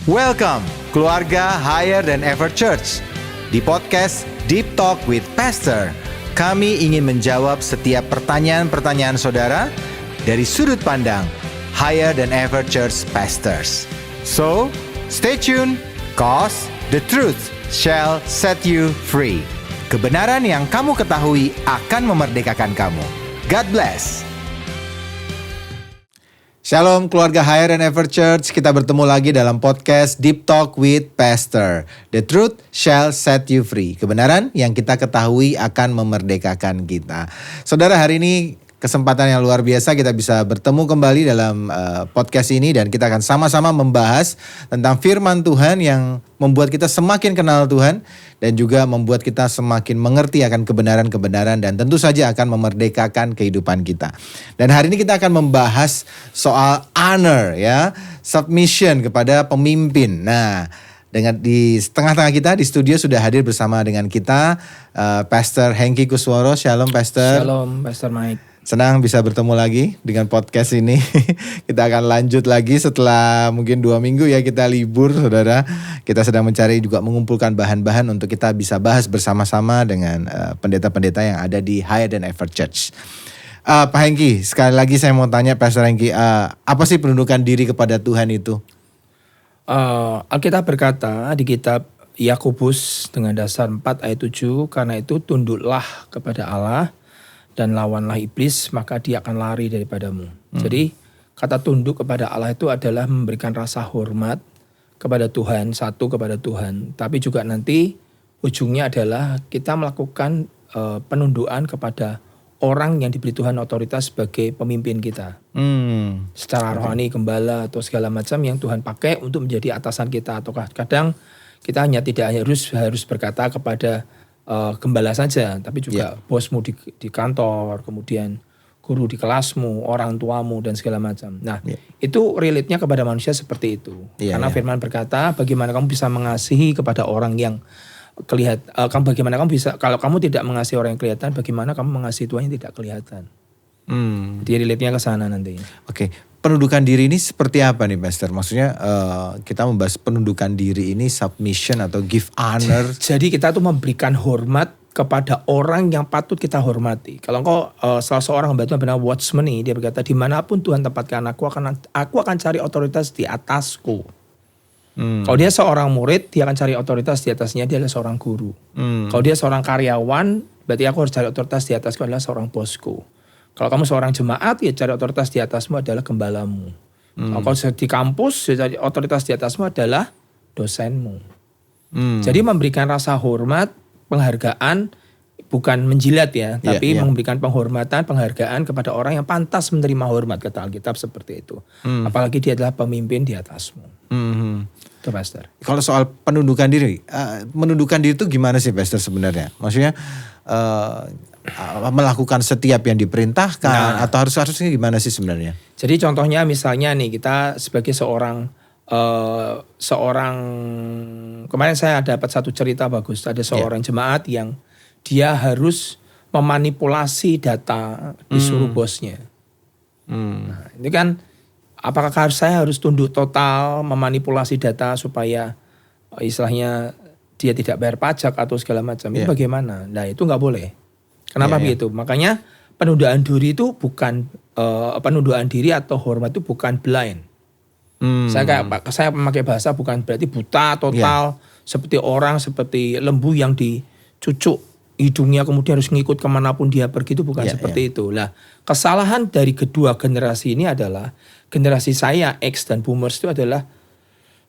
Welcome, keluarga Higher Than Ever Church. Di podcast Deep Talk with Pastor, kami ingin menjawab setiap pertanyaan-pertanyaan saudara dari sudut pandang Higher Than Ever Church Pastors. So, stay tuned, cause the truth shall set you free. Kebenaran yang kamu ketahui akan memerdekakan kamu. God bless. Shalom keluarga Higher Than Ever Church. Kita bertemu lagi dalam podcast Deep Talk with Pastor. The truth shall set you free. Kebenaran yang kita ketahui akan memerdekakan kita. Saudara, hari ini kesempatan yang luar biasa kita bisa bertemu kembali dalam podcast ini. Dan kita akan sama-sama membahas tentang firman Tuhan yang membuat kita semakin kenal Tuhan. Dan juga membuat kita semakin mengerti akan kebenaran-kebenaran. Dan tentu saja akan memerdekakan kehidupan kita. Dan hari ini kita akan membahas soal honor, ya, submission kepada pemimpin. Nah, di tengah-tengah kita di studio sudah hadir bersama dengan kita Pastor Hengki Kusworo. Shalom Pastor. Shalom Pastor Mike. Senang bisa bertemu lagi dengan podcast ini. Kita akan lanjut lagi setelah mungkin 2 minggu ya kita libur, saudara. Kita sedang mencari juga mengumpulkan bahan-bahan untuk kita bisa bahas bersama-sama dengan pendeta-pendeta yang ada di Higher Than Ever Church. Pak Hengki, sekali lagi saya mau tanya Pastor Hengki, apa sih penundukan diri kepada Tuhan itu? Alkitab berkata di kitab Yakobus dengan dasar 4 ayat 7, karena itu tunduklah kepada Allah dan lawanlah iblis, maka dia akan lari daripadamu. Jadi kata tunduk kepada Allah itu adalah memberikan rasa hormat kepada Tuhan, satu kepada Tuhan. Tapi juga nanti ujungnya adalah kita melakukan penundukan kepada orang yang diberi Tuhan otoritas sebagai pemimpin kita. Secara rohani, gembala atau segala macam yang Tuhan pakai untuk menjadi atasan kita. Atau kadang kita hanya tidak harus berkata kepada gembala saja, tapi juga bosmu di kantor, kemudian guru di kelasmu, orang tuamu dan segala macam. Nah, itu relate-nya kepada manusia seperti itu. Karena firman berkata, bagaimana kamu bisa mengasihi kepada orang yang bagaimana kamu bisa, kalau kamu tidak mengasihi orang yang kelihatan, bagaimana kamu mengasihi Tuhan yang tidak kelihatan. Jadi relate-nya ke sana nanti. Oke. Penundukan diri ini seperti apa nih Pastor? Maksudnya kita membahas penundukan diri ini submission atau give honor. Jadi kita tuh memberikan hormat kepada orang yang patut kita hormati. Kalau engkau salah seorang hamba Tuhan bernama Watchman, dia berkata, dimanapun Tuhan tempatkan aku akan cari otoritas di atasku. Kalau dia seorang murid, dia akan cari otoritas di atasnya, dia adalah seorang guru. Kalau dia seorang karyawan, berarti aku harus cari otoritas di atasku adalah seorang bosku. Kalau kamu seorang jemaat, ya cari otoritas di atasmu adalah gembalamu. Kalau di kampus, ya cari otoritas di atasmu adalah dosenmu. Jadi memberikan rasa hormat, penghargaan, bukan menjilat ya, tapi memberikan penghormatan, penghargaan kepada orang yang pantas menerima hormat, kata Alkitab seperti itu. Apalagi dia adalah pemimpin di atasmu. Itu Pastor. Kalau soal penundukan diri itu gimana sih Pastor sebenarnya? Maksudnya melakukan setiap yang diperintahkan atau harusnya gimana sih sebenarnya? Jadi contohnya misalnya nih, kita sebagai seorang kemarin saya dapat satu cerita bagus. Ada seorang jemaat yang dia harus memanipulasi data disuruh bosnya. Nah, ini kan apakah saya harus tunduk total memanipulasi data supaya istilahnya dia tidak bayar pajak atau segala macam? Itu bagaimana? Nah, itu nggak boleh. Kenapa begitu? Makanya penundaan diri itu bukan penundaan diri atau hormat itu bukan blind. Saya memakai bahasa bukan berarti buta total seperti lembu yang dicucuk hidungnya kemudian harus ngikut kemanapun dia pergi, itu bukan seperti itu. Lah, kesalahan dari kedua generasi ini adalah generasi saya X dan Boomers itu adalah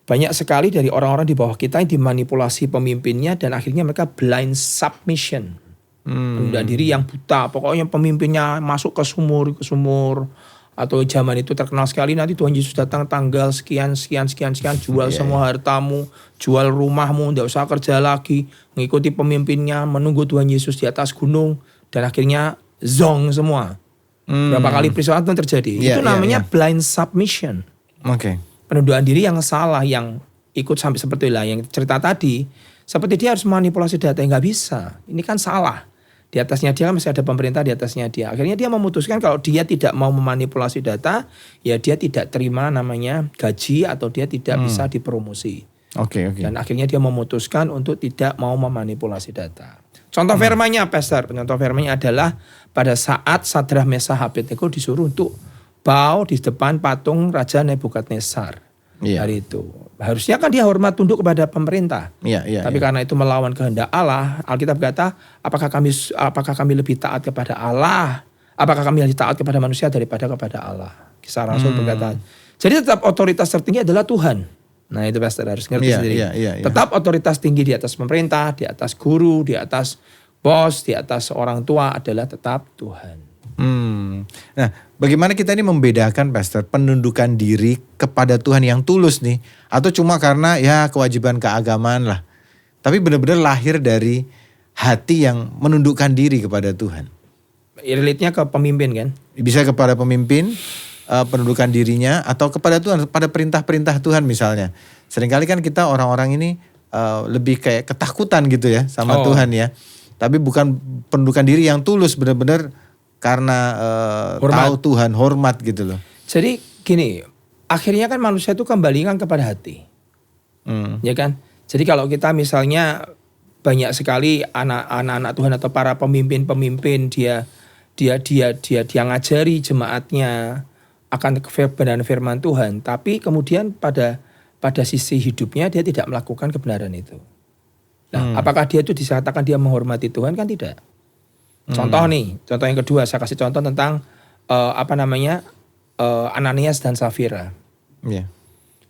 banyak sekali dari orang-orang di bawah kita yang dimanipulasi pemimpinnya dan akhirnya mereka blind submission. Penundaan diri yang buta, pokoknya pemimpinnya masuk ke sumur atau zaman itu terkenal sekali, nanti Tuhan Yesus datang tanggal sekian, jual semua hartamu, jual rumahmu, tidak usah kerja lagi, mengikuti pemimpinnya, menunggu Tuhan Yesus di atas gunung, dan akhirnya zong semua. Berapa kali peristiwa itu terjadi? Itu namanya blind submission. Penundaan diri yang salah, yang ikut sampai seperti itulah yang cerita tadi, seperti dia harus manipulasi data, nggak bisa. Ini kan salah. Di atasnya dia kan masih ada pemerintah di atasnya dia. Akhirnya dia memutuskan kalau dia tidak mau memanipulasi data, ya dia tidak terima namanya gaji atau dia tidak bisa dipromosi. Oke. Dan akhirnya dia memutuskan untuk tidak mau memanipulasi data. Contoh firmannya Pastor, contoh firmannya adalah pada saat Sadrah Mesah Abednego disuruh untuk bow di depan patung Raja Nebukadnezar. Iya. Hari itu. Harusnya kan dia hormat tunduk kepada pemerintah. Iya. Tapi karena itu melawan kehendak Allah, Alkitab berkata, apakah kami lebih taat kepada Allah? Apakah kami lebih taat kepada manusia daripada kepada Allah? Kisah Rasul berkata. Jadi tetap otoritas tertinggi adalah Tuhan. Nah itu Pastor harus ngerti sendiri. Iya. Tetap otoritas tinggi di atas pemerintah, di atas guru, di atas bos, di atas orang tua adalah tetap Tuhan. Nah, bagaimana kita ini membedakan Pastor penundukan diri kepada Tuhan yang tulus nih, atau cuma karena ya kewajiban keagamaan lah, tapi benar-benar lahir dari hati yang menundukkan diri kepada Tuhan. Relate-nya ke pemimpin kan? Bisa kepada pemimpin, penundukan dirinya, atau kepada Tuhan, pada perintah-perintah Tuhan misalnya. Seringkali kan kita orang-orang ini lebih kayak ketakutan gitu ya sama Tuhan ya, tapi bukan penundukan diri yang tulus, benar-benar karena tahu Tuhan, hormat gitu loh. Jadi gini, akhirnya kan manusia itu kembalikan kepada hati. Ya kan? Jadi kalau kita misalnya banyak sekali anak-anak Tuhan atau para pemimpin dia ngajari jemaatnya akan kebenaran firman Tuhan, tapi kemudian pada sisi hidupnya dia tidak melakukan kebenaran itu. Nah, apakah dia itu dikatakan dia menghormati Tuhan? Kan tidak. Contoh yang kedua, saya kasih contoh tentang Ananias dan Safira. Yeah.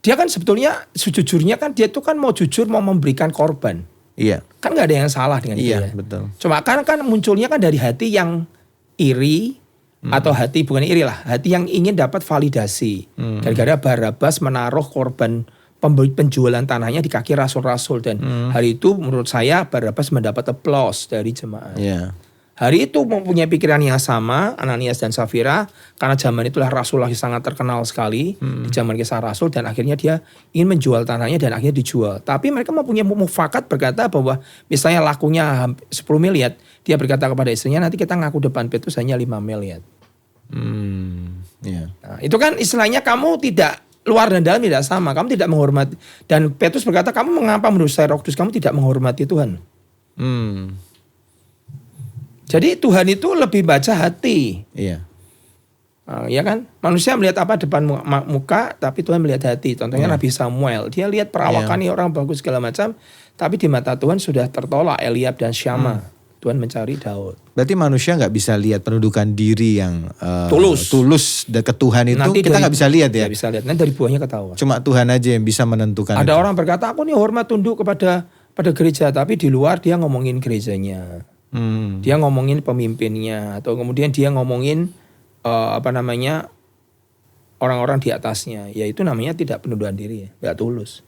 Dia kan sebetulnya sejujurnya kan dia itu kan mau jujur, mau memberikan korban. Iya. Kan nggak ada yang salah dengan dia. Iya, betul. Cuma kan munculnya kan dari hati yang iri atau hati bukan iri lah, hati yang ingin dapat validasi. Gara-gara Barabas menaruh korban penjualan tanahnya di kaki rasul-rasul dan hari itu menurut saya Barabas mendapat applause dari jemaat. Iya. Hari itu mempunyai pikiran yang sama Ananias dan Safira, karena zaman itulah Rasulullah sangat terkenal sekali di zaman Kisah Rasul, dan akhirnya dia ingin menjual tanahnya dan akhirnya dijual. Tapi mereka mempunyai mufakat berkata bahwa misalnya lakunya 10 miliar, dia berkata kepada istrinya, nanti kita ngaku depan Petrus hanya 5 miliar. Iya. Nah, itu kan istilahnya kamu tidak luar dan dalam tidak sama, kamu tidak menghormati. Dan Petrus berkata, kamu mengapa mendustai Roh Kudus, kamu tidak menghormati Tuhan. Jadi Tuhan itu lebih baca hati. Iya. Ya kan? Manusia melihat apa depan muka, tapi Tuhan melihat hati. Contohnya Nabi Samuel. Dia lihat perawakannya orang bagus segala macam, tapi di mata Tuhan sudah tertolak Eliab dan Syama. Tuhan mencari Daud. Berarti manusia nggak bisa lihat penundukan diri yang tulus ke Tuhan itu. Nanti kita nggak bisa lihat ya. Nggak bisa lihat. Nanti dari buahnya ketahuan. Cuma Tuhan aja yang bisa menentukan. Ada itu. orang berkata, aku nih hormat tunduk kepada gereja, tapi di luar dia ngomongin gerejanya. Dia ngomongin pemimpinnya, atau kemudian dia ngomongin orang-orang di atasnya. Ya itu namanya tidak penundukan diri, nggak tulus.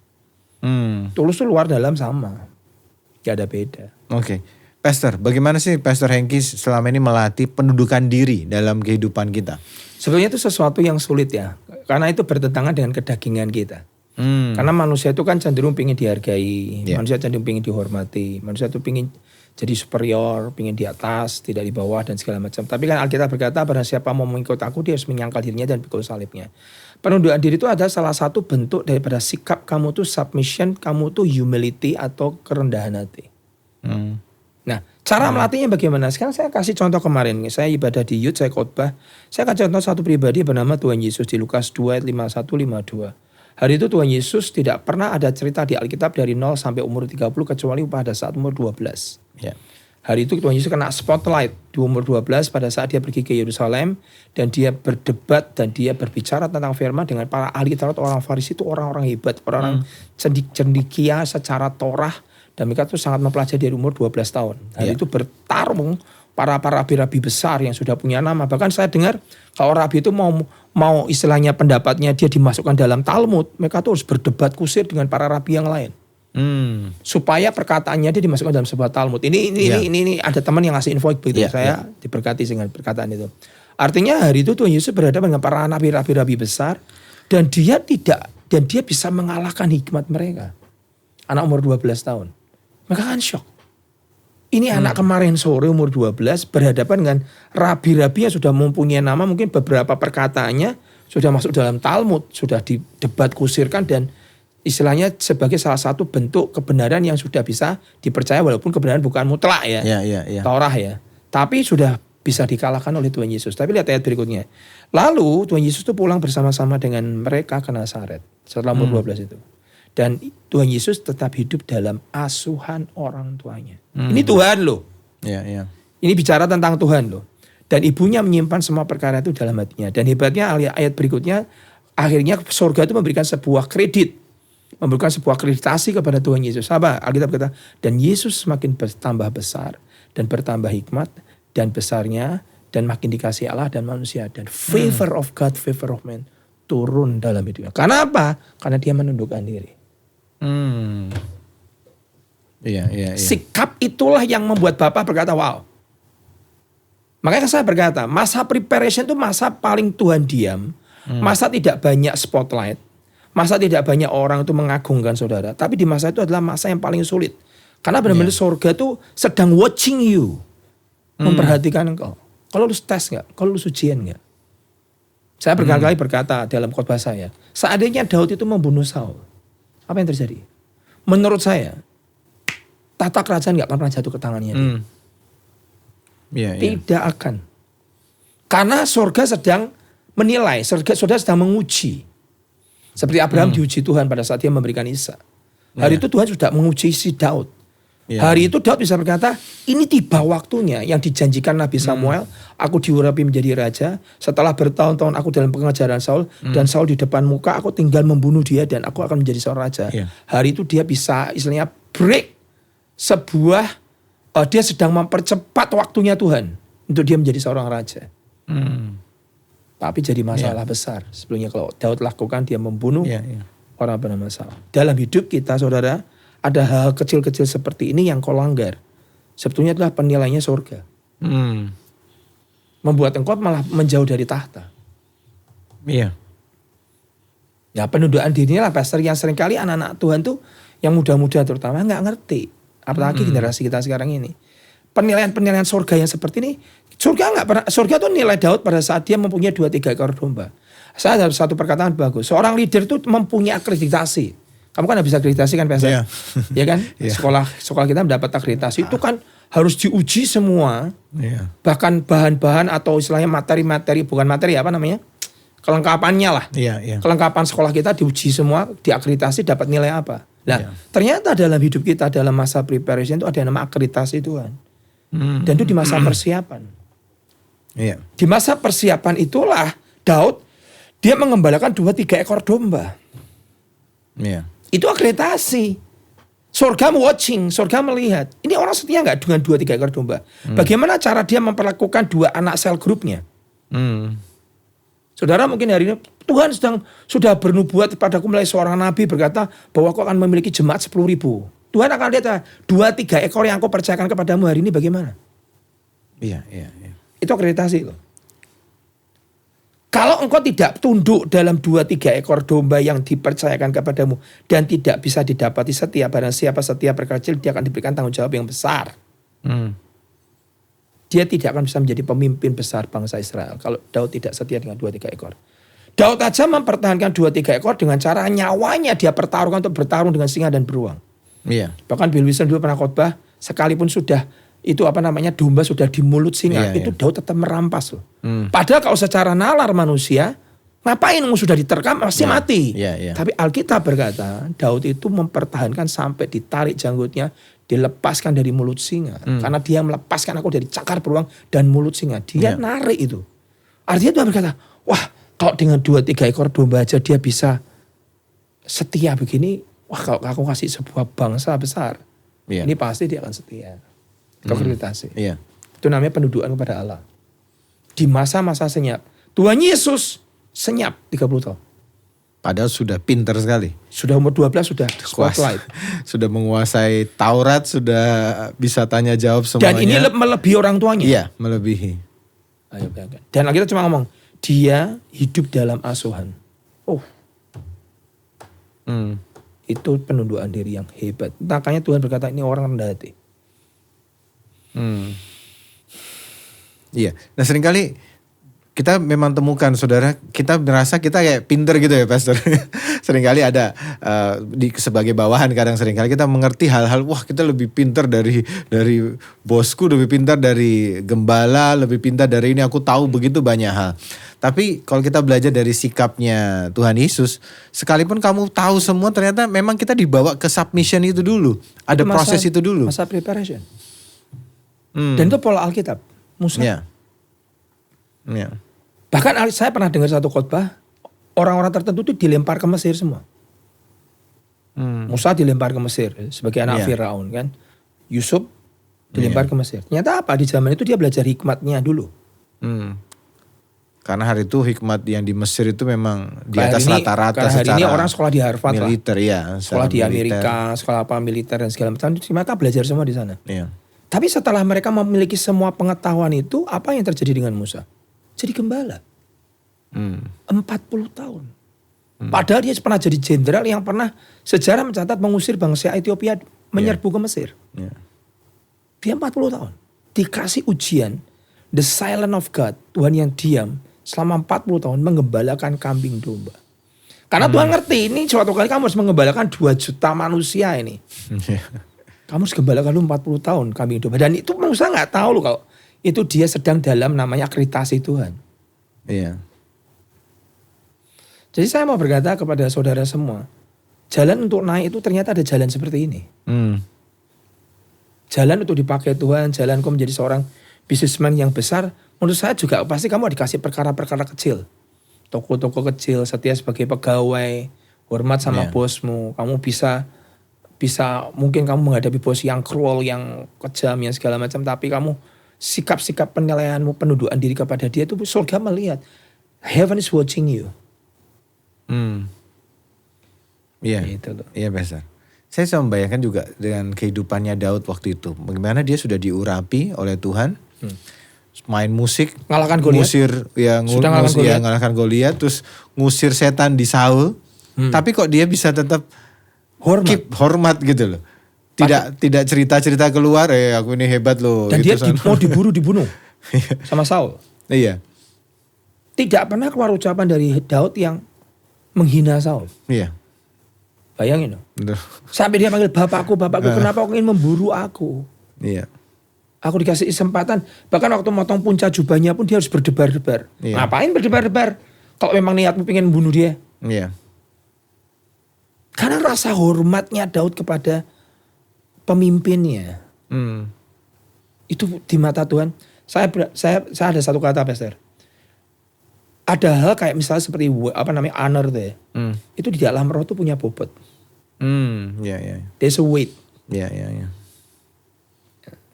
Tulus tuh luar dalam sama, nggak ada beda. Oke. Pastor, bagaimana sih Pastor Hengki selama ini melatih penundukan diri dalam kehidupan kita? Sebenarnya itu sesuatu yang sulit ya, karena itu bertentangan dengan kedagingan kita. Karena manusia itu kan cenderung ingin dihargai, manusia cenderung ingin dihormati, manusia itu ingin jadi superior, ingin di atas, tidak di bawah dan segala macam. Tapi kan Alkitab berkata, barang siapa mau mengikut aku, dia harus menyangkal dirinya dan pikul salibnya. Penundukan diri itu adalah salah satu bentuk daripada sikap kamu tuh submission, kamu tuh humility atau kerendahan hati. Nah, cara melatihnya bagaimana? Sekarang saya kasih contoh kemarin. Saya ibadah di youth, saya khotbah. Saya akan contoh satu pribadi bernama Tuhan Yesus di Lukas 2 ayat 51-52. Hari itu Tuhan Yesus tidak pernah ada cerita di Alkitab dari 0 sampai umur 30 kecuali pada saat umur 12. Ya. Hari itu Tuhan Yesus kena spotlight di umur 12 pada saat dia pergi ke Yerusalem dan dia berdebat dan dia berbicara tentang firman dengan para ahli Taurat, orang Farisi itu orang-orang hebat, orang-orang cendikia secara Torah, dan mereka itu sangat mempelajari dari umur 12 tahun. Hari itu bertarung para rabi-rabi besar yang sudah punya nama. Bahkan saya dengar kalau rabi itu mau istilahnya pendapatnya dia dimasukkan dalam Talmud, mereka tuh harus berdebat kusir dengan para rabi yang lain. Supaya perkataannya dia dimasukkan dalam sebuah Talmud. Ini ada teman yang ngasih info begitu. Saya diberkati dengan perkataan itu. Artinya hari itu Tuhan Yesus berhadapan dengan para rabi-rabi besar dan dia bisa mengalahkan hikmat mereka. Anak umur 12 tahun. Mereka kan shock. Ini anak kemarin sore umur 12 berhadapan dengan rabi-rabi yang sudah mempunyai nama, mungkin beberapa perkataannya sudah masuk dalam Talmud, sudah didebat kusirkan dan istilahnya sebagai salah satu bentuk kebenaran yang sudah bisa dipercaya walaupun kebenaran bukan mutlak ya. Taurah ya. Tapi sudah bisa dikalahkan oleh Tuhan Yesus. Tapi lihat ayat berikutnya. Lalu Tuhan Yesus itu pulang bersama-sama dengan mereka ke Nazaret setelah umur 12 itu. Dan Tuhan Yesus tetap hidup dalam asuhan orang tuanya. Ini Tuhan loh. Ini bicara tentang Tuhan loh. Dan ibunya menyimpan semua perkara itu dalam hatinya. Dan hebatnya ayat berikutnya, akhirnya surga itu memberikan sebuah kredit. Memberikan sebuah kreditasi kepada Tuhan Yesus. Apa? Alkitab kata, dan Yesus semakin bertambah besar dan bertambah hikmat dan besarnya dan makin dikasih Allah dan manusia. Dan favor of God, favor of man turun dalam hidupnya. Karena apa? Karena dia menundukkan diri. Sikap itulah yang membuat Bapak berkata, wow. Makanya saya berkata, masa preparation itu masa paling Tuhan diam. Masa tidak banyak spotlight. Masa tidak banyak orang itu mengagungkan saudara. Tapi di masa itu adalah masa yang paling sulit. Karena benar-benar surga itu sedang watching you. Memperhatikan engkau. Kalau lu tes gak? Kalau lu ujian gak? Saya berkali-kali berkata dalam khotbah saya. Seandainya Daud itu membunuh Saul. Apa yang terjadi? Menurut saya, tata kerajaan gak akan pernah jatuh ke tangannya. Tidak akan. Karena surga sedang menilai. Surga sedang menguji. Seperti Abraham diuji Tuhan pada saat dia memberikan Ishak. Hari itu Tuhan sudah menguji si Daud. Hari itu Daud bisa berkata, ini tiba waktunya yang dijanjikan Nabi Samuel, aku diurapi menjadi raja, setelah bertahun-tahun aku dalam pengajaran Saul, dan Saul di depan muka, aku tinggal membunuh dia dan aku akan menjadi seorang raja. Hari itu dia bisa istilahnya break sebuah, dia sedang mempercepat waktunya Tuhan, untuk dia menjadi seorang raja. Tapi jadi masalah besar. Sebelumnya kalau Daud lakukan, dia membunuh orang bernama Saul. Dalam hidup kita saudara, ada hal kecil-kecil seperti ini yang kau langgar. Sebetulnya adalah penilaiannya surga. Membuat engkau malah menjauh dari tahta. Ya penundaan dirinya lah pastor yang seringkali anak-anak Tuhan tuh yang muda-muda terutama gak ngerti. Apalagi generasi kita sekarang ini. Penilaian-penilaian surga yang seperti ini. Surga tuh nilai Daud pada saat dia mempunyai 2-3 ekor domba. Saya ada satu perkataan bagus. Seorang leader itu mempunyai akreditasi. Kamu kan bisa akreditasi kan biasa, ya kan? Sekolah kita mendapat akreditasi itu kan harus diuji semua, bahkan bahan-bahan atau istilahnya materi-materi, bukan materi apa namanya, kelengkapannya lah. Kelengkapan sekolah kita diuji semua, diakreditasi dapat nilai apa. Nah, ternyata dalam hidup kita dalam masa preparation itu ada yang nama akreditasi Tuhan, dan itu di masa persiapan. Di masa persiapan itulah Daud dia mengembalakan 2-3 ekor domba. Itu akreditasi. Surga watching, surga melihat. Ini orang setia gak dengan 2-3 ekor domba? Bagaimana cara dia memperlakukan 2 anak sel grupnya? Saudara mungkin hari ini Tuhan sudah bernubuat padaku melalui seorang nabi berkata bahwa aku akan memiliki jemaat 10.000. Tuhan akan lihat 2-3 ekor yang aku percayakan kepadamu hari ini bagaimana? Itu akreditasi loh. Kalau engkau tidak tunduk dalam 2-3 ekor domba yang dipercayakan kepadamu dan tidak bisa didapati setia, barang siapa setia perkara kecil dia akan diberikan tanggung jawab yang besar. Dia tidak akan bisa menjadi pemimpin besar bangsa Israel kalau Daud tidak setia dengan 2-3 ekor. Daud aja mempertahankan 2-3 ekor dengan cara nyawanya dia pertaruhkan untuk bertarung dengan singa dan beruang. Bahkan Bill Wilson dulu pernah khotbah, sekalipun sudah itu domba sudah di mulut singa, itu Daud tetap merampas loh. Padahal kalau secara nalar manusia, ngapain sudah diterkam pasti mati. Tapi Alkitab berkata, Daud itu mempertahankan sampai ditarik janggutnya, dilepaskan dari mulut singa. Karena dia melepaskan aku dari cakar beruang dan mulut singa. Dia narik itu. Artinya Tuhan berkata, wah kalau dengan 2-3 ekor domba aja dia bisa setia begini, wah kalau aku kasih sebuah bangsa besar, ini pasti dia akan setia. Akreditasi. Itu namanya pendudukan kepada Allah. Di masa-masa senyap. Tuhan Yesus senyap 30 tahun. Padahal sudah pinter sekali. Sudah umur 12 sudah spotlight. Sudah menguasai Taurat, sudah bisa tanya jawab semuanya. Dan ini melebihi orang tuanya. Iya, melebihi. Ayo bayangkan. Dan kita cuma ngomong, dia hidup dalam asuhan. Itu penundukan diri yang hebat. Makanya Tuhan berkata ini orang rendah hati. Iya. Nah seringkali kita memang temukan saudara, kita merasa kita kayak pinter gitu ya pastor. Seringkali ada sebagai bawahan kadang seringkali kita mengerti hal-hal, wah kita lebih pinter dari bosku, lebih pintar dari gembala, lebih pintar dari ini, aku tahu begitu banyak hal. Tapi kalau kita belajar dari sikapnya Tuhan Yesus, sekalipun kamu tahu semua, ternyata memang kita dibawa ke submission itu dulu. Ada proses itu dulu. Masa preparation. Dan itu pola Alkitab. Musa. Ya. Ya. Bahkan saya pernah dengar satu khotbah, orang-orang tertentu itu dilempar ke Mesir semua. Musa dilempar ke Mesir sebagai anak Firaun kan. Yusuf dilempar ke Mesir. Ternyata apa? Di zaman itu dia belajar hikmatnya dulu. Karena hari itu hikmat yang di Mesir itu memang di atas rata-rata secara hari ini orang sekolah di Harvard militer, lah. Ya, sekolah di Amerika, sekolah apa militer dan segala macam. Mereka belajar semua di sana. Iya. Tapi setelah mereka memiliki semua pengetahuan itu, apa yang terjadi dengan Musa? Jadi gembala. 40 tahun. Padahal dia pernah jadi jenderal yang pernah sejarah mencatat mengusir bangsa Ethiopia menyerbu ke Mesir. Dia 40 tahun. Dikasih ujian, the silent of God, Tuhan yang diam selama 40 tahun menggembalakan kambing domba. Karena Tuhan ngerti ini suatu kali kamu harus menggembalakan 2 juta manusia ini. Kamu harus gembalakan lu 40 tahun kambing domba. Dan itu Musa gak tahu loh kalau itu dia sedang dalam namanya akreditasi Tuhan. Iya. Jadi saya mau berkata kepada saudara semua, jalan untuk naik itu ternyata ada jalan seperti ini. Jalan untuk dipakai Tuhan, jalan kau menjadi seorang businessman yang besar, menurut saya juga pasti kamu dikasih perkara-perkara kecil. Toko-toko kecil, setia sebagai pegawai, hormat sama bosmu. Kamu bisa mungkin kamu menghadapi bos yang cruel, yang kejam, yang segala macam. Tapi kamu sikap-sikap penilaianmu, penundukan diri kepada dia itu surga melihat. Heaven is watching you. Iya, iya besar. Saya bisa membayangkan juga dengan kehidupannya Daud waktu itu. Bagaimana dia sudah diurapi oleh Tuhan. Main musik. Ngalahkan Goliat. Ngalahkan Goliat. Terus ngusir setan di Saul. Tapi kok dia bisa tetap hormat gitu loh. Tidak cerita-cerita keluar, aku ini hebat loh. Dan dia mau dibunuh sama Saul. Iya. Tidak pernah keluar ucapan dari Daud yang menghina Saul. Iya. Bayangin loh. Sampai dia panggil bapakku, kenapa kau ingin memburu aku? Iya. Aku dikasih kesempatan. Bahkan waktu motong punca jubahnya pun dia harus berdebar-debar. Iya. Ngapain berdebar-debar? Kalau memang niatmu pengen membunuh dia. Iya. Karena rasa hormatnya Daud kepada pemimpinnya. Itu di mata Tuhan. Saya ada satu kata, Pastor. Ada hal kayak misalnya seperti honor deh. Itu di dalam roh itu punya bobot. There's a weight. Iya.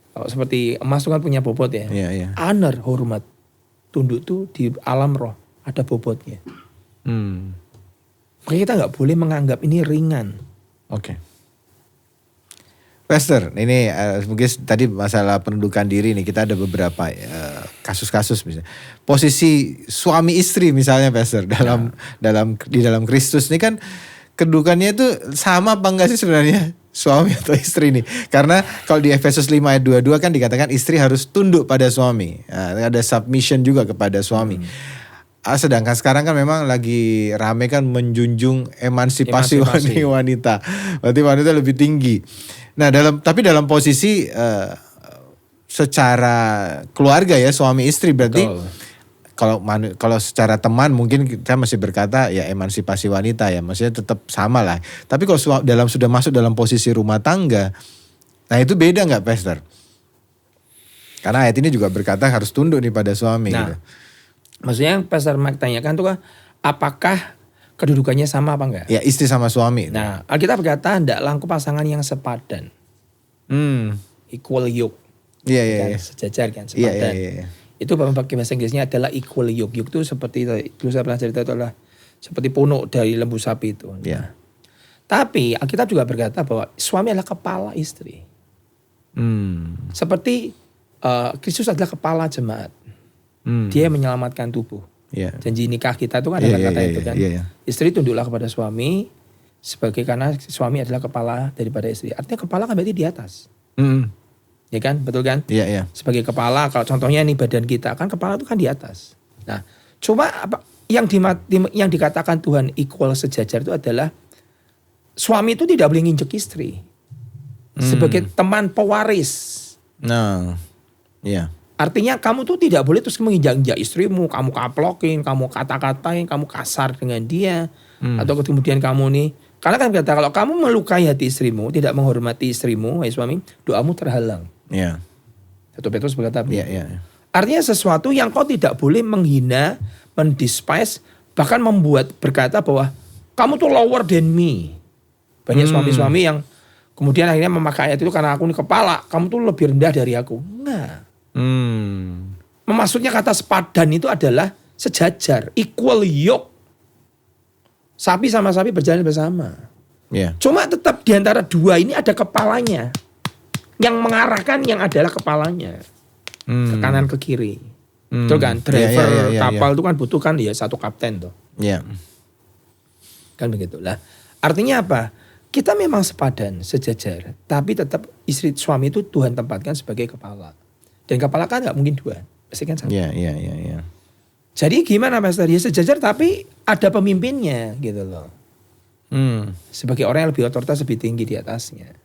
Kalau seperti emas itu kan punya bobot ya. Honor, hormat, tunduk tuh di alam roh ada bobotnya. Makanya kita nggak boleh menganggap ini ringan. Oke. Pastor, ini mungkin tadi masalah pendudukan diri nih, kita ada beberapa kasus-kasus misalnya. Posisi suami istri misalnya Pastor di dalam Kristus ini kan kedudukannya itu sama apa enggak sih sebenarnya suami atau istri nih? Karena kalau di Efesus 5 ayat 22 kan dikatakan istri harus tunduk pada suami. Nah, ada submission juga kepada suami. Sedangkan sekarang kan memang lagi rame kan menjunjung emansipasi. wanita. Berarti wanita lebih tinggi. Nah, tapi dalam posisi secara keluarga ya suami istri berarti kalau secara teman mungkin kita masih berkata ya emansipasi wanita ya, maksudnya tetap sama lah. Tapi kalau sudah masuk dalam posisi rumah tangga, nah itu beda nggak Pastor? Karena ayat ini juga berkata harus tunduk nih pada suami. Nah, gitu. Maksudnya yang Pastor Mike tanyakan tuh kan apakah kedudukannya sama apa enggak? Ya istri sama suami. Nah, Alkitab berkata hendaklah engkau pasangan yang sepadan. Equal yoke. Iya. Sejajar kan, sepadan. Iya. Itu pakai bahasa Inggrisnya adalah equal yoke. Yoke itu seperti, dulu saya pernah cerita itu adalah seperti punuk dari lembu sapi itu. Iya. Tapi Alkitab juga berkata bahwa suami adalah kepala istri. Seperti Kristus adalah kepala jemaat. Dia menyelamatkan tubuh. Janji nikah kita itu kan ada kata itu kan. Istri tunduklah kepada suami karena suami adalah kepala daripada istri. Artinya kepala kan berarti di atas. Ya kan, betul kan? Iya, iya. Sebagai kepala, kalau contohnya nih badan kita, kan kepala itu kan di atas. Nah, cuma apa yang dikatakan Tuhan equal sejajar itu adalah suami itu tidak boleh nginjek istri. Sebagai teman pewaris. Nah, iya. Artinya kamu tuh tidak boleh terus menginjak-injak istrimu, kamu kaplokin, kamu kata-katain, kamu kasar dengan dia. Atau kemudian kamu nih, karena kan kata kalau kamu melukai hati istrimu, tidak menghormati istrimu, suami, doamu terhalang. Iya. 1 Petrus berkata begitu. Iya, iya. Artinya sesuatu yang kau tidak boleh menghina, mendespise, bahkan membuat berkata bahwa kamu tuh lower than me. Banyak suami-suami yang kemudian akhirnya memakai ayat itu karena aku ini kepala, kamu tuh lebih rendah dari aku. Enggak. Maksudnya kata sepadan itu adalah sejajar, equal yoke. Sapi sama sapi berjalan bersama. Iya. Cuma tetap di antara dua ini ada kepalanya. Yang mengarahkan yang adalah kepalanya. Ke kanan ke kiri. Betul kan? Driver kapal itu kan butuh kan ya satu kapten tuh. Iya. Kan begitu. Lah, artinya apa? Kita memang sepadan, sejajar. Tapi tetap istri suami itu Tuhan tempatkan sebagai kepala. Dan kepala kan gak mungkin dua. Pasti kan satu. Iya, iya, iya, iya. Jadi gimana Pastor? Ya sejajar tapi ada pemimpinnya gitu loh. Sebagai orang yang lebih otoritas, lebih tinggi di atasnya.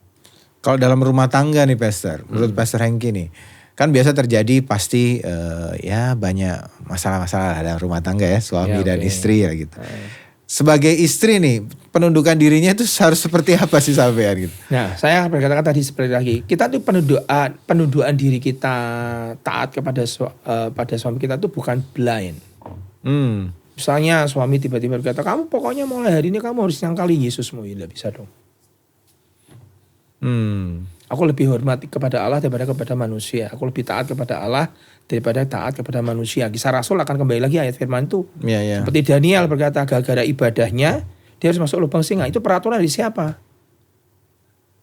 Kalau dalam rumah tangga nih Pastor, menurut Pastor Hengki nih, kan biasa terjadi pasti ya banyak masalah-masalah dalam rumah tangga ya, suami dan istri ya gitu. Sebagai istri nih, penundukan dirinya itu harus seperti apa sih sampean gitu? Nah, saya berkata tadi seperti lagi, kita tuh penundukan diri kita taat kepada pada suami kita tuh bukan blind. Misalnya suami tiba-tiba berkata, kamu pokoknya mulai hari ini kamu harus nyangkali Yesusmu, ya bisa dong. Aku lebih hormat kepada Allah daripada kepada manusia. Aku lebih taat kepada Allah daripada taat kepada manusia. Kisah Rasul akan kembali lagi ayat firman itu. Seperti Daniel berkata, gara-gara ibadahnya dia harus masuk lubang singa. Itu peraturan dari siapa?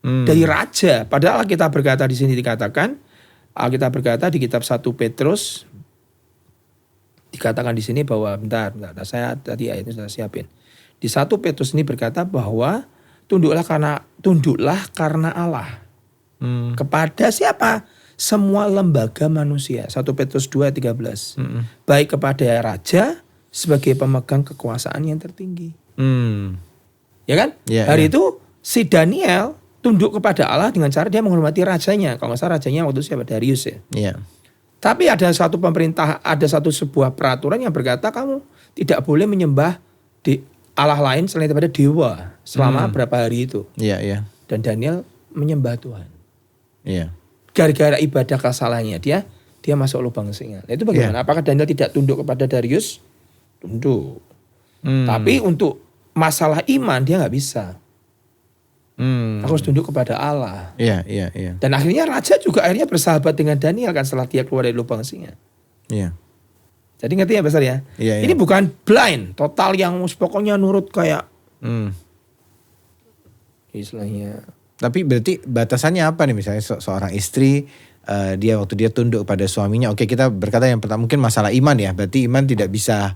Dari raja. Padahal kita berkata di sini dikatakan, kita berkata di kitab 1 Petrus dikatakan di sini bahwa bentar, saya tadi ayatnya sudah siapin. Di 1 Petrus ini berkata bahwa tunduklah karena Allah. Kepada siapa? Semua lembaga manusia. 1 Petrus 2:13. Baik kepada raja sebagai pemegang kekuasaan yang tertinggi. Ya kan? Hari itu si Daniel tunduk kepada Allah dengan cara dia menghormati rajanya. Kalau nggak salah rajanya waktu itu siapa? Darius ya. Tapi ada satu pemerintah, ada sebuah peraturan yang berkata kamu tidak boleh menyembah di Allah lain selain daripada dewa selama berapa hari itu. Dan Daniel menyembah Tuhan. Gara-gara ibadah kesalahannya dia masuk lubang singa. Nah, itu bagaimana? Apakah Daniel tidak tunduk kepada Darius? Tunduk. Tapi untuk masalah iman dia nggak bisa. Harus tunduk kepada Allah. Dan akhirnya raja juga akhirnya bersahabat dengan Daniel kan setelah dia keluar dari lubang singa. Jadi ngerti ya Pastor ya? Ini bukan blind, total yang pokoknya nurut kayak istilahnya. Tapi berarti batasannya apa nih, misalnya seorang istri waktu dia tunduk pada suaminya, oke kita berkata yang pertama mungkin masalah iman ya, berarti iman tidak bisa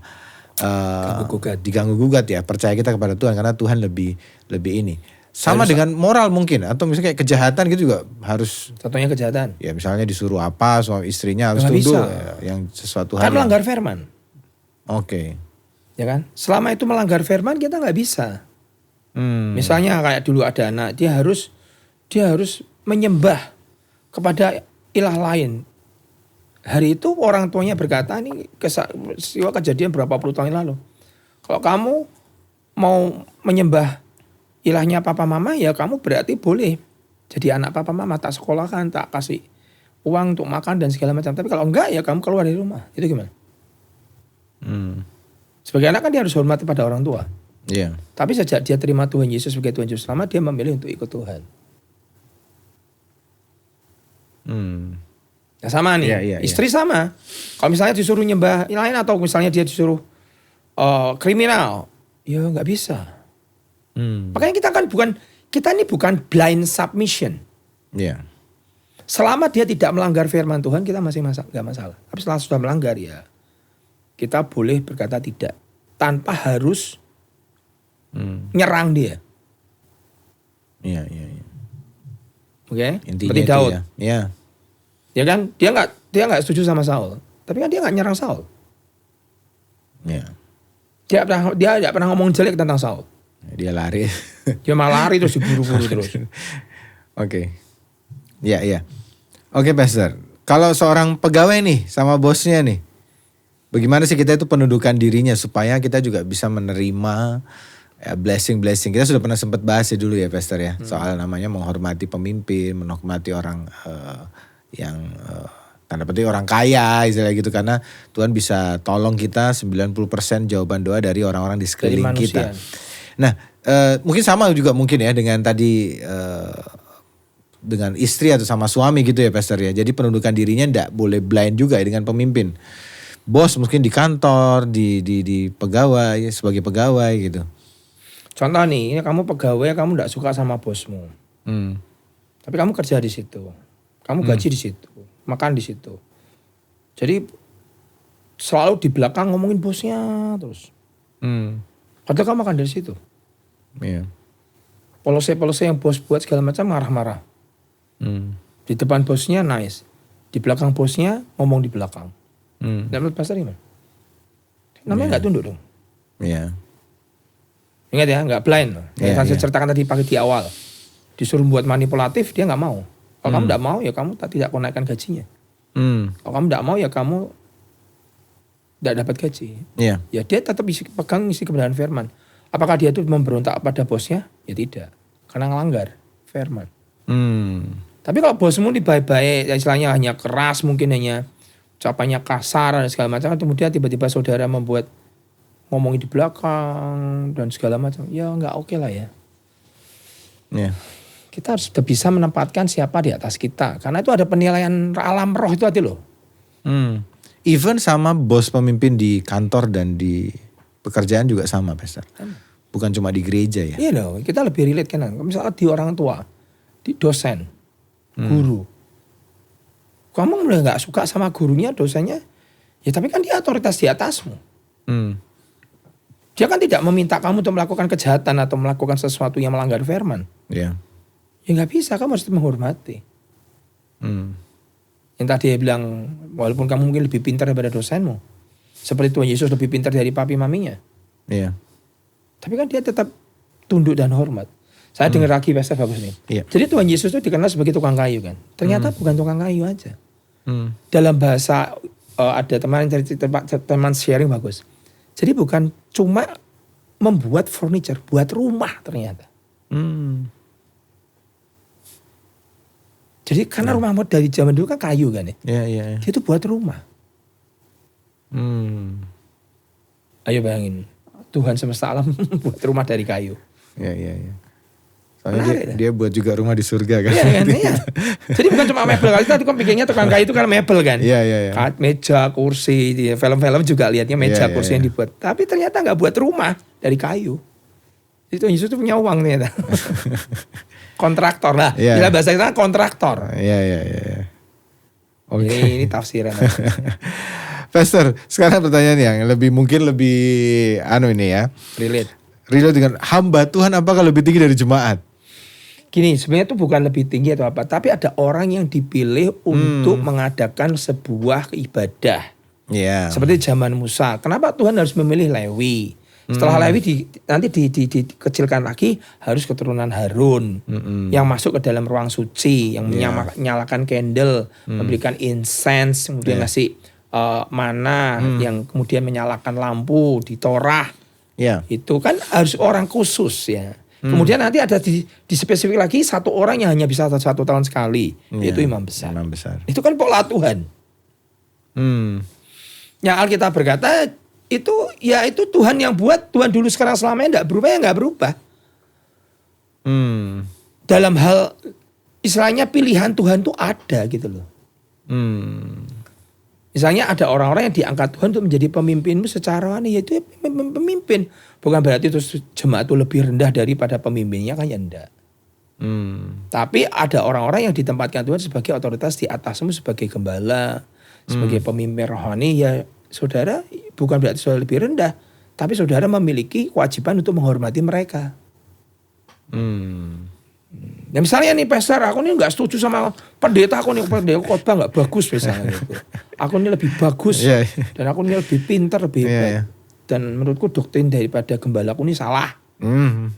diganggu gugat ya, percaya kita kepada Tuhan karena Tuhan lebih ini. Sama dengan moral mungkin, atau misalnya kayak kejahatan gitu juga harus. Contohnya kejahatan. Ya misalnya disuruh apa, suami istrinya harus tunduk yang sesuatu hal. Kan melanggar firman. Oke. Ya kan? Selama itu melanggar firman kita nggak bisa. Misalnya kayak dulu ada anak, dia harus menyembah kepada ilah lain. Hari itu orang tuanya berkata, ini peristiwa kejadian berapa puluh tahun lalu. Kalau kamu mau menyembah ilahnya papa mama, ya kamu berarti boleh jadi anak papa mama, tak sekolahkan, tak kasih uang untuk makan dan segala macam. Tapi kalau enggak ya kamu keluar dari rumah. Itu gimana? Sebagai anak kan dia harus hormat pada orang tua. Tapi sejak dia terima Tuhan Yesus sebagai Tuhan Juru Selamat, dia memilih untuk ikut Tuhan. Ya sama nih, istri sama. Kalau misalnya disuruh nyembah lain atau misalnya dia disuruh kriminal, ya nggak bisa. Makanya kita ini bukan blind submission. Selama dia tidak melanggar firman Tuhan, kita masih nggak masalah. Tapi setelah sudah melanggar ya, kita boleh berkata tidak tanpa harus nyerang dia. Oke? Seperti Daud. Ya kan? Dia nggak setuju sama Saul. Tapi kan dia nggak nyerang Saul. Ya. Dia nggak pernah ngomong jelek tentang Saul. Dia lari. Dia malah lari terus diburu-buru terus. Oke. Iya, iya. Oke, Pastor. Kalau seorang pegawai nih sama bosnya nih, bagaimana sih kita itu pendudukan dirinya supaya kita juga bisa menerima blessing-blessing. Kita sudah pernah sempat bahas ya dulu ya, Pastor ya, soal namanya menghormati pemimpin, menghormati orang yang tanda petik orang kaya istilah gitu, karena Tuhan bisa tolong kita 90% jawaban doa dari orang-orang di sekeliling kita. Nah, mungkin sama juga mungkin ya dengan tadi dengan istri atau sama suami gitu ya, Pastor ya. Jadi pendudukan dirinya ndak boleh blind juga ya dengan pemimpin. Bos mungkin di kantor, di pegawai, sebagai pegawai gitu. Contoh nih, ini kamu pegawai, kamu ndak suka sama bosmu. Tapi kamu kerja di situ. Kamu gaji di situ, makan di situ. Jadi selalu di belakang ngomongin bosnya terus. Padahal kamu makan dari situ. Iya. Polisi yang bos buat segala macam marah-marah. Di depan bosnya nice, di belakang bosnya ngomong di belakang. Menurut Pastor gimana? Namanya nggak tunduk dong. Iya. Ingat ya, nggak blind. Yang saya ceritakan tadi pagi di awal, disuruh buat manipulatif dia nggak mau. Kalau kamu nggak mau ya kamu tidak naikkan gajinya. Kalau kamu nggak mau ya kamu tidak dapat gaji. Iya. Ya dia tetap pegang isi kebenaran firman. Apakah dia itu memberontak pada bosnya? Ya tidak, karena ngelanggar firman. Tapi kalau bosmu ini baik-baik, istilahnya hanya keras, mungkin hanya ucapannya kasar dan segala macam, kemudian tiba-tiba saudara membuat ngomongin di belakang dan segala macam, ya nggak oke lah ya. Kita harus bisa menempatkan siapa di atas kita, karena itu ada penilaian alam roh itu hati loh. Even sama bos pemimpin di kantor dan di pekerjaan juga sama, Pastor. Bukan cuma di gereja ya. Iya loh, kita lebih relate kan. Misalnya di orang tua, di dosen, guru. Kamu mulai nggak suka sama gurunya, dosennya, ya tapi kan dia otoritas di atasmu. Dia kan tidak meminta kamu untuk melakukan kejahatan atau melakukan sesuatu yang melanggar firman. Iya. Ya nggak bisa, kamu harus menghormati. Yang tadi dia bilang, walaupun kamu mungkin lebih pintar daripada dosenmu, seperti Tuhan Yesus lebih pintar dari papi maminya. Iya. Tapi kan dia tetap tunduk dan hormat. Saya dengar lagi bahasa bagus nih. Iya. Jadi Tuhan Yesus itu dikenal sebagai tukang kayu kan. Ternyata bukan tukang kayu aja. Dalam bahasa ada teman sharing bagus. Jadi bukan cuma membuat furniture, buat rumah ternyata. Jadi karena rumah dari zaman dulu kan kayu kan ya. Iya. Dia itu buat rumah. Ayo bayangin, Tuhan semesta alam buat rumah dari kayu. Iya. Soalnya dia buat juga rumah di surga kan. Iya kan, iya. Jadi bukan cuma mebel. Kalau tadi kan pikirnya tukang kayu itu kan mebel kan. Iya. Meja, kursi, film-film juga lihatnya meja, kursi yang dibuat. Tapi ternyata nggak buat rumah dari kayu. Itu Yesus itu punya uang ternyata. Kontraktor lah. Bila bahasa kita kontraktor. Iya. Oke. Ini tafsiran. Pastor, sekarang pertanyaan yang mungkin lebih ini ya. Relate dengan hamba Tuhan apakah lebih tinggi dari jemaat? Gini, sebenarnya itu bukan lebih tinggi atau apa, tapi ada orang yang dipilih untuk mengadakan sebuah ibadah. Seperti zaman Musa. Kenapa Tuhan harus memilih Lewi? Setelah Lewi nanti dikecilkan lagi, harus keturunan Harun yang masuk ke dalam ruang suci, yang menyalakan candle, memberikan incense, kemudian ngasih mana, yang kemudian menyalakan lampu di Torah. Itu kan harus orang khusus ya. Kemudian nanti ada di spesifik lagi satu orang yang hanya bisa 1 tahun sekali, yaitu imam besar. Itu kan pola Tuhan. Yang Alkitab berkata itu Tuhan yang buat, Tuhan dulu sekarang selamanya nggak berubah, ya nggak berubah. Dalam hal istilahnya pilihan Tuhan tuh ada gitu loh. Misalnya ada orang-orang yang diangkat Tuhan untuk menjadi pemimpinmu secara yaitu pemimpin. Bukan berarti itu jemaat itu lebih rendah daripada pemimpinnya, kan ya enggak. Tapi ada orang-orang yang ditempatkan Tuhan sebagai otoritas di atasmu, sebagai gembala, sebagai pemimpin rohani, ya saudara bukan berarti saudara lebih rendah, tapi saudara memiliki kewajiban untuk menghormati mereka. Nah misalnya nih pastor, aku ini nggak setuju sama pendeta, aku nih pendeta khotbah nggak bagus misalnya gitu. Aku ini lebih bagus dan aku ini lebih pintar, lebih hebat. Dan menurutku doktrin daripada gembala aku ini salah.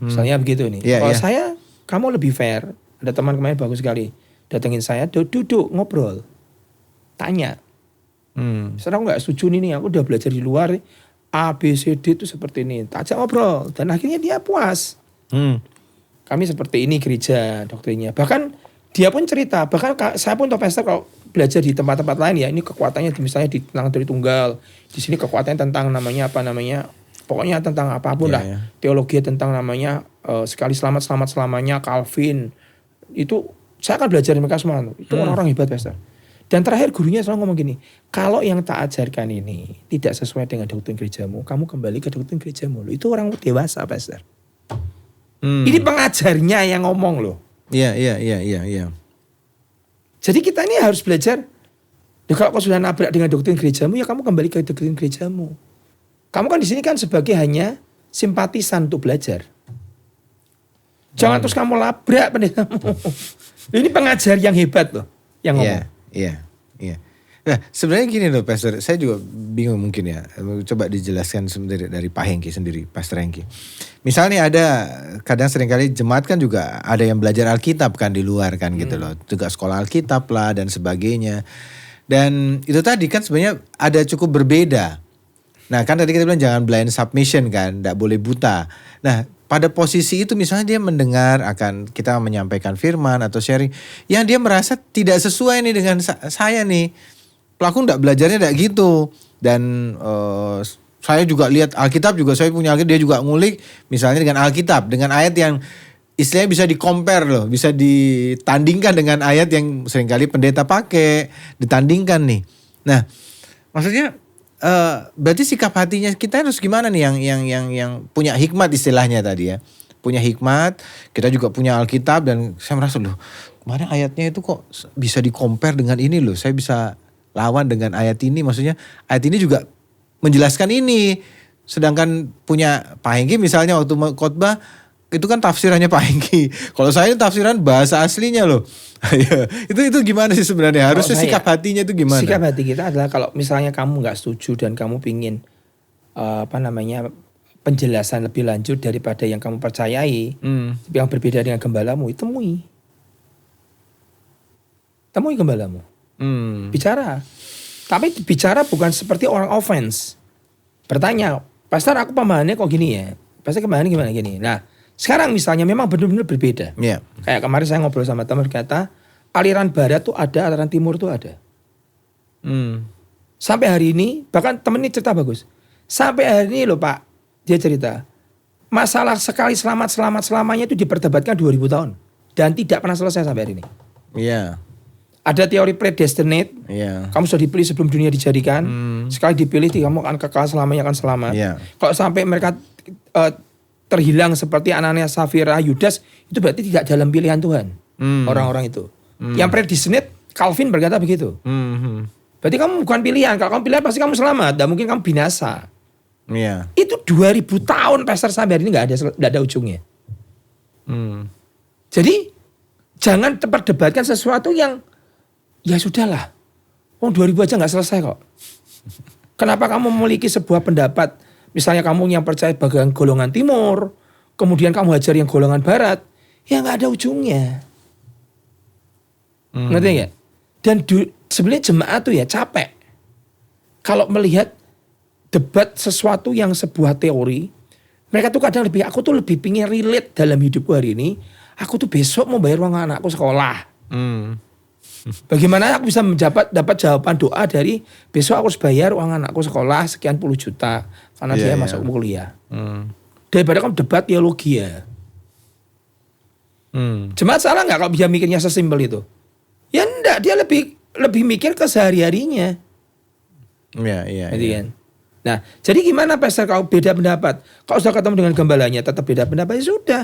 Misalnya begitu nih. Kalau saya, kamu lebih fair. Ada teman kemarin bagus sekali, datengin saya, duduk ngobrol, tanya. Misalnya aku nggak setuju nih, aku udah belajar di luar, A, B, C, D itu seperti ini. Tak ajak ngobrol dan akhirnya dia puas. Kami seperti ini gereja doktrinnya. Bahkan dia pun cerita, bahkan saya pun tahu pastor kalau belajar di tempat-tempat lain ya, ini kekuatannya misalnya di tentang Tritunggal, di sini kekuatannya tentang namanya pokoknya tentang apapun lah. Teologi tentang namanya sekali selamat selamanya, Calvin. Itu saya akan belajar dari mereka semua. Itu orang-orang hebat pastor. Dan terakhir gurunya selalu ngomong gini, kalau yang tak ajarkan ini tidak sesuai dengan doktrin gerejamu, kamu kembali ke doktrin gerejamu. Itu orang dewasa pastor. Ini pengajarnya yang ngomong loh. Iya. Jadi kita ini harus belajar. Ya kalau kau sudah nabrak dengan doktrin gerejamu, ya kamu kembali ke doktrin gerejamu. Kamu kan di sini kan sebagai hanya simpatisan untuk belajar. Jangan terus kamu labrak pendetamu. Ini pengajar yang hebat loh, yang ngomong. Iya. Nah, sebenarnya gini loh Pastor, saya juga bingung mungkin ya. Coba dijelaskan sebenarnya dari Pak Hengki sendiri, Pastor Hengki. Misalnya ada, kadang seringkali jemaat kan juga ada yang belajar Alkitab kan di luar kan gitu loh. Juga sekolah Alkitab lah dan sebagainya. Dan itu tadi kan sebenarnya ada cukup berbeda. Nah kan tadi kita bilang jangan blind submission kan, tidak boleh buta. Nah pada posisi itu misalnya dia mendengar akan kita menyampaikan firman atau sharing, yang dia merasa tidak sesuai nih dengan saya nih. Pelaku enggak belajarnya enggak gitu. Dan saya juga lihat Alkitab juga, saya punya Alkitab, dia juga ngulik misalnya dengan Alkitab, dengan ayat yang istilahnya bisa di-compare loh, bisa ditandingkan dengan ayat yang seringkali pendeta pakai, ditandingkan nih. Nah, maksudnya berarti sikap hatinya kita harus gimana nih yang punya hikmat istilahnya tadi ya. Punya hikmat, kita juga punya Alkitab dan saya merasa loh, kemarin ayatnya itu kok bisa di-compare dengan ini loh, saya bisa lawan dengan ayat ini, maksudnya ayat ini juga menjelaskan ini. Sedangkan punya Pak Hengki misalnya waktu khotbah itu kan tafsirannya Pak Hengki. Kalau saya tafsiran bahasa aslinya loh. itu gimana sih sebenarnya? Harusnya sikap hatinya itu gimana? Sikap hati kita adalah kalau misalnya kamu nggak setuju dan kamu pingin penjelasan lebih lanjut daripada yang kamu percayai, yang berbeda dengan gembalamu, temui gembalamu. Bicara. Tapi bicara bukan seperti orang offense. Bertanya, Pastor aku pemahamannya kok gini ya? Pastor pemahamannya gimana gini? Nah, sekarang misalnya memang benar-benar berbeda. Yeah. Kayak kemarin saya ngobrol sama teman kata, aliran barat tuh ada, aliran timur tuh ada. Sampai hari ini, bahkan temen ini cerita bagus. Sampai hari ini loh Pak, dia cerita, masalah sekali selamanya itu diperdebatkan 2000 tahun. Dan tidak pernah selesai sampai hari ini. Iya. Ada teori predestinate, kamu sudah dipilih sebelum dunia dijadikan, sekali dipilih kamu akan kekal selamanya, akan selamat. Kalau sampai mereka terhilang seperti Ananias, Safira, Yudas, itu berarti tidak dalam pilihan Tuhan, orang-orang itu. Yang predestinate, Calvin berkata begitu. Berarti kamu bukan pilihan, kalau kamu pilihan pasti kamu selamat, dan mungkin kamu binasa. Itu 2000 tahun pastor sampai hari ini nggak ada ujungnya. Jadi jangan perdebatkan sesuatu yang ya sudahlah, 2000 aja nggak selesai kok. Kenapa kamu memiliki sebuah pendapat, misalnya kamu yang percaya bagian golongan timur, kemudian kamu hajar yang golongan barat, ya nggak ada ujungnya. Ngerti nggak? Dan sebenarnya jemaat tuh ya capek kalau melihat debat sesuatu yang sebuah teori. Mereka tuh kadang aku tuh lebih pingin relate dalam hidupku hari ini. Aku tuh besok mau bayar uang anakku sekolah. Bagaimana aku bisa dapat jawaban doa dari besok aku harus bayar uang anakku sekolah sekian puluh juta karena dia masuk kuliah. Daripada kamu debat teologi ya. Jemaat salah nggak kalau bisa mikirnya sesimpel itu? Ya enggak, dia lebih mikir ke sehari-harinya. Iya. Kan? Nah, jadi gimana pastor kalau beda pendapat? Kalau sudah ketemu dengan gembalanya tetap beda pendapat, ya sudah.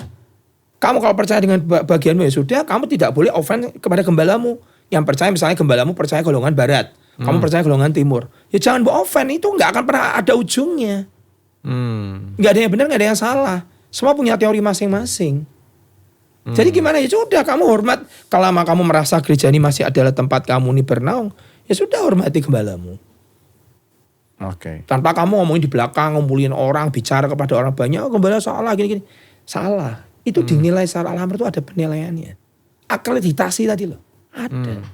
Kamu kalau percaya dengan bagianmu ya sudah, kamu tidak boleh offense kepada gembalamu. Yang percaya misalnya gembalamu percaya golongan barat, kamu percaya golongan timur. Ya jangan offense, itu nggak akan pernah ada ujungnya. Nggak ada yang benar, nggak ada yang salah. Semua punya teori masing-masing. Jadi gimana ya sudah kamu hormat. Kalau kamu merasa gereja ini masih adalah tempat kamu ini bernaung, ya sudah hormati gembalamu. Oke. Tanpa kamu ngomongin di belakang, ngumpulin orang, bicara kepada orang banyak, oh gembala salah gini-gini. Salah. Itu dinilai secara alam itu ada penilaiannya. Akreditasi tadi loh. Ada.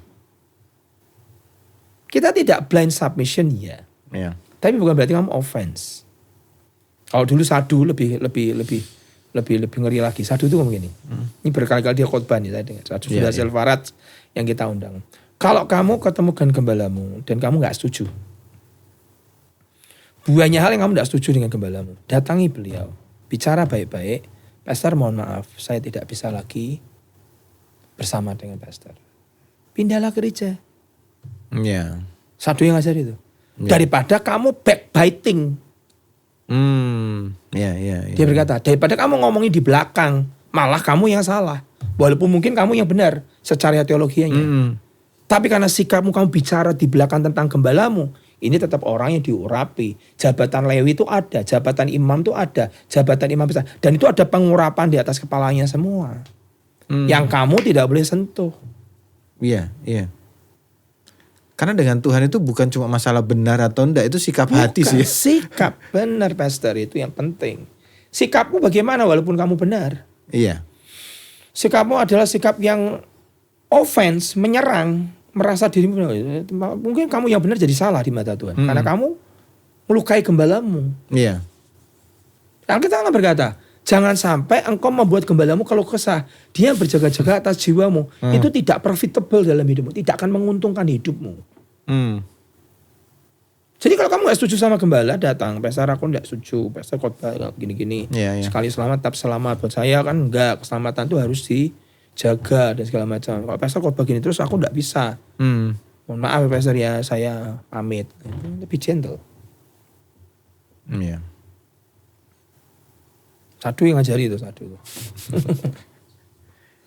Kita tidak blind submission ya. Iya. Tapi bukan berarti kamu offense. Kalau dulu Sadu lebih ngeri lagi. Sadu itu ngomong gini. Ini berkali-kali dia khotbah nih saya dengar. Sadu sudah Silvarat yang kita undang. Kalau kamu ketemu dengan gembalamu dan kamu nggak setuju, banyak hal yang kamu tidak setuju dengan gembalamu, datangi beliau, bicara baik-baik. Pastor mohon maaf, saya tidak bisa lagi bersama dengan pastor. Pindahlah gereja. Iya. Sadu yang ngajar itu. Daripada kamu backbiting. Iya. Dia berkata, daripada kamu ngomongin di belakang, malah kamu yang salah. Walaupun mungkin kamu yang benar secara teologianya. Tapi karena sikapmu kamu bicara di belakang tentang gembalamu, ini tetap orang yang diurapi. Jabatan Lewi itu ada, jabatan imam itu ada, jabatan imam besar. Dan itu ada pengurapan di atas kepalanya semua. Yang kamu tidak boleh sentuh. Iya. Karena dengan Tuhan itu bukan cuma masalah benar atau enggak, itu sikap hati sih. Sikap benar pastor itu yang penting. Sikapmu bagaimana walaupun kamu benar? Iya. Sikapmu adalah sikap yang offense, menyerang, merasa dirimu mungkin kamu yang benar jadi salah di mata Tuhan. Karena kamu melukai gembalamu. Iya. Alkitab berkata, jangan sampai engkau membuat gembalamu kalau kesah. Dia berjaga-jaga atas jiwamu. Itu tidak profitable dalam hidupmu. Tidak akan menguntungkan hidupmu. Jadi kalau kamu gak setuju sama gembala, datang. Pastor aku gak setuju. Pastor khotbah gini-gini. Iya. Sekali selamat, tetap selamat. Buat saya kan enggak. Keselamatan itu harus dijaga dan segala macam. Kalau pastor khotbah gini terus aku gak bisa. Mohon maaf ya pastor ya, saya pamit. Lebih gentle. Iya. Sadu yang ngajari itu, Sadu itu.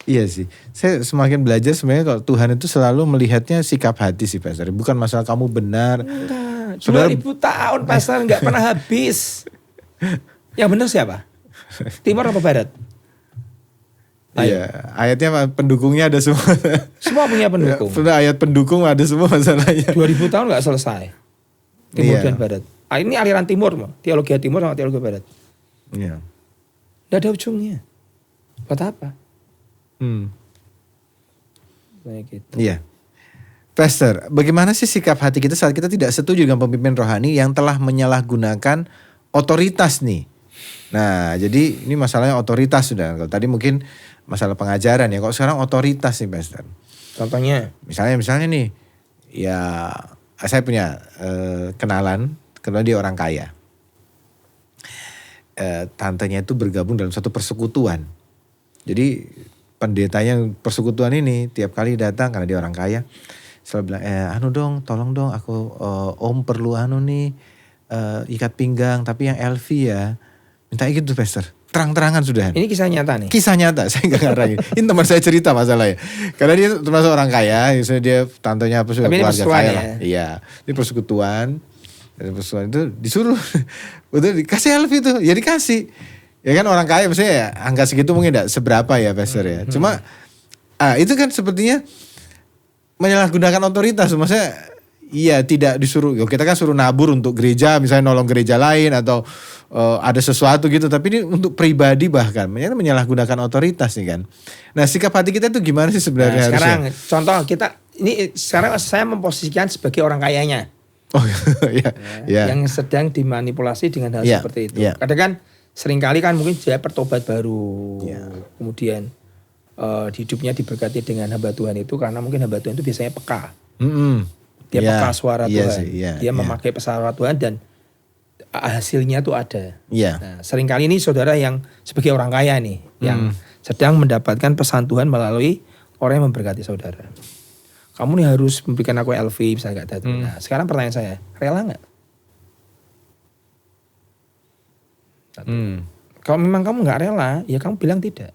Iya sih. Saya semakin belajar sebenarnya kalau Tuhan itu selalu melihatnya sikap hati sih Pastor. Bukan masalah kamu benar. Enggak. Saudara, 2000 tahun Pastor enggak pernah habis. Yang benar siapa? Timur apa barat? Iya, ayatnya pendukungnya ada semua. Semua punya pendukung. Ayat pendukung ada semua masalahnya. 2000 tahun enggak selesai. Timur Iya. dan barat. Ini aliran timur, teologi timur sama teologi barat. Iya. Enggak ada ujungnya. Buat apa? Kayak gitu. Iya. Pastor, bagaimana sih sikap hati kita saat kita tidak setuju dengan pemimpin rohani yang telah menyalahgunakan otoritas nih? Nah, jadi ini masalahnya otoritas sudah. Kalau tadi mungkin masalah pengajaran ya. Kok sekarang otoritas nih, Pastor? Contohnya? Misalnya nih, ya saya punya kenalan dia orang kaya. Tantenya itu bergabung dalam satu persekutuan. Jadi pendetanya persekutuan ini tiap kali datang karena dia orang kaya selalu bilang tolong dong aku om perlu ikat pinggang tapi yang LV ya, minta gitu Pastor, terang-terangan sudah. Ini kisah nyata nih. Kisah nyata, saya nggak ngarangin. Ini teman saya cerita masalahnya karena dia termasuk orang kaya, misalnya dia tantenya keluarga kaya lah. Iya, ini persekutuan itu disuruh udah dikasih LV tuh, ya dikasih. Ya kan orang kaya maksudnya ya angka segitu mungkin tidak seberapa ya Pastor ya. Cuma itu kan sepertinya menyalahgunakan otoritas. Maksudnya iya tidak disuruh. Kita kan suruh nabur untuk gereja misalnya nolong gereja lain atau ada sesuatu gitu. Tapi ini untuk pribadi bahkan menyalahgunakan otoritas nih kan. Nah sikap hati kita itu gimana sih sebenarnya? Nah, sekarang contoh sekarang saya memposisikan sebagai orang kayanya. Oh iya. Yang sedang dimanipulasi dengan hal seperti itu. Kadang kan seringkali kan mungkin dia pertobat baru, kemudian di hidupnya diberkati dengan hamba Tuhan itu karena mungkin hamba Tuhan itu biasanya peka. Dia peka suara Tuhan, dia memakai suara Tuhan dan hasilnya tuh ada. Nah, seringkali ini saudara yang sebagai orang kaya nih, yang sedang mendapatkan pesan Tuhan melalui orang yang memberkati saudara. Kamu nih harus memberikan aku LV misalnya gak ada. Nah, sekarang pertanyaan saya, rela gak? Kalau memang kamu nggak rela, ya kamu bilang tidak.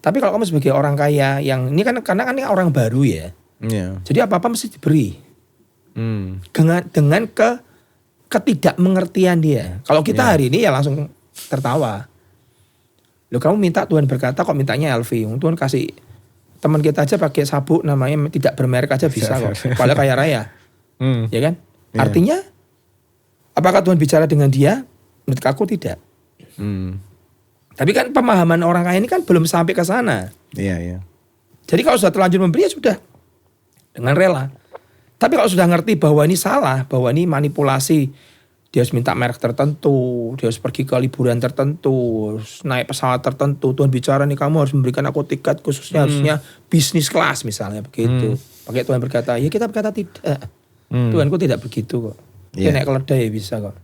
Tapi kalau kamu sebagai orang kaya yang ini kan karena ini orang baru ya, jadi apa mesti diberi. Dengan ketidakmengertian dia. Kalau kita hari ini ya langsung tertawa. Loh kamu minta Tuhan berkata kok mintanya LV. Tuhan kasih teman kita aja pakai sabuk namanya tidak bermerek aja bisa kok. Padahal kaya raya. Ya kan? Iya. Artinya apakah Tuhan bicara dengan dia? Menurut aku tidak. Tapi kan pemahaman orang kaya ini kan belum sampai ke sana. Iya. Jadi kalau sudah terlanjur memberi ya sudah. Dengan rela. Tapi kalau sudah ngerti bahwa ini salah, bahwa ini manipulasi, dia harus minta merek tertentu, dia harus pergi ke liburan tertentu, harus naik pesawat tertentu, Tuhan bicara nih kamu harus memberikan aku tiket khususnya harusnya bisnis kelas misalnya begitu. Pakai Tuhan berkata, ya kita berkata tidak. Tuhanku tidak begitu kok. Dia naik keledai bisa kok.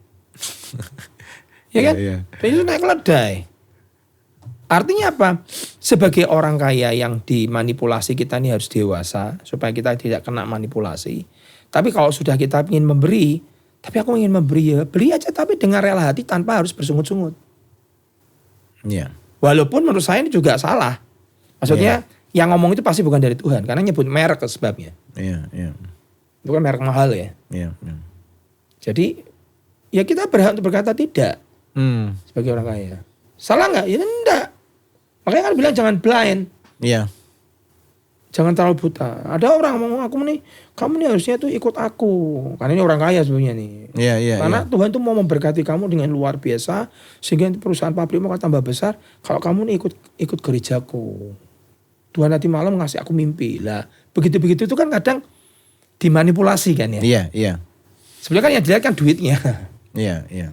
Ya kan? Dia itu naik keledai. Artinya apa? Sebagai orang kaya yang dimanipulasi kita ini harus dewasa supaya kita tidak kena manipulasi. Tapi kalau sudah kita ingin memberi, tapi aku ingin memberi ya beri aja tapi dengan rela hati tanpa harus bersungut-sungut. Iya. Walaupun menurut saya ini juga salah. Maksudnya yang ngomong itu pasti bukan dari Tuhan karena nyebut merek sebabnya. Iya. Itu kan merek mahal ya. Iya. Jadi ya kita berhak untuk berkata tidak sebagai orang kaya. Salah nggak? Ya enggak. Makanya kan bilang jangan blind. Iya. Jangan terlalu buta. Ada orang ngomong aku nih, kamu nih harusnya tuh ikut aku. Karena ini orang kaya sebenarnya nih. Iya. Karena Tuhan tuh mau memberkati kamu dengan luar biasa sehingga perusahaan pabrikmu akan tambah besar kalau kamu nih ikut gerejaku. Tuhan nanti malam ngasih aku mimpi. Lah, begitu-begitu itu kan kadang dimanipulasi kan ya. Iya. Sebenarnya kan yang dilihat kan duitnya. Iya.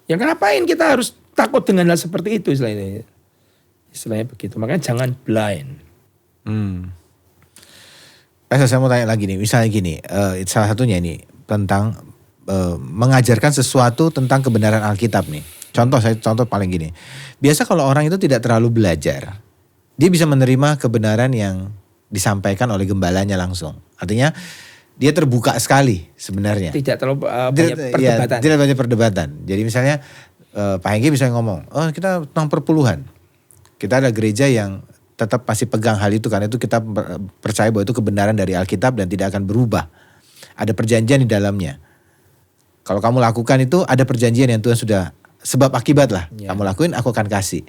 Ya ngapain kita harus takut dengan hal seperti itu istilahnya begitu. Makanya jangan blind. Saya mau tanya lagi nih, misalnya gini, salah satunya ini tentang mengajarkan sesuatu tentang kebenaran Alkitab nih. Contoh paling gini. Biasa kalau orang itu tidak terlalu belajar, dia bisa menerima kebenaran yang disampaikan oleh gembalanya langsung. Artinya dia terbuka sekali sebenarnya. Tidak terlalu banyak perdebatan. Tidak banyak perdebatan. Jadi misalnya Pak Hengki bisa ngomong, oh kita tentang perpuluhan. Kita ada gereja yang tetap masih pegang hal itu karena itu kita percaya bahwa itu kebenaran dari Alkitab dan tidak akan berubah. Ada perjanjian di dalamnya. Kalau kamu lakukan itu ada perjanjian yang Tuhan sudah sebab akibat lah. Kamu lakuin aku akan kasih.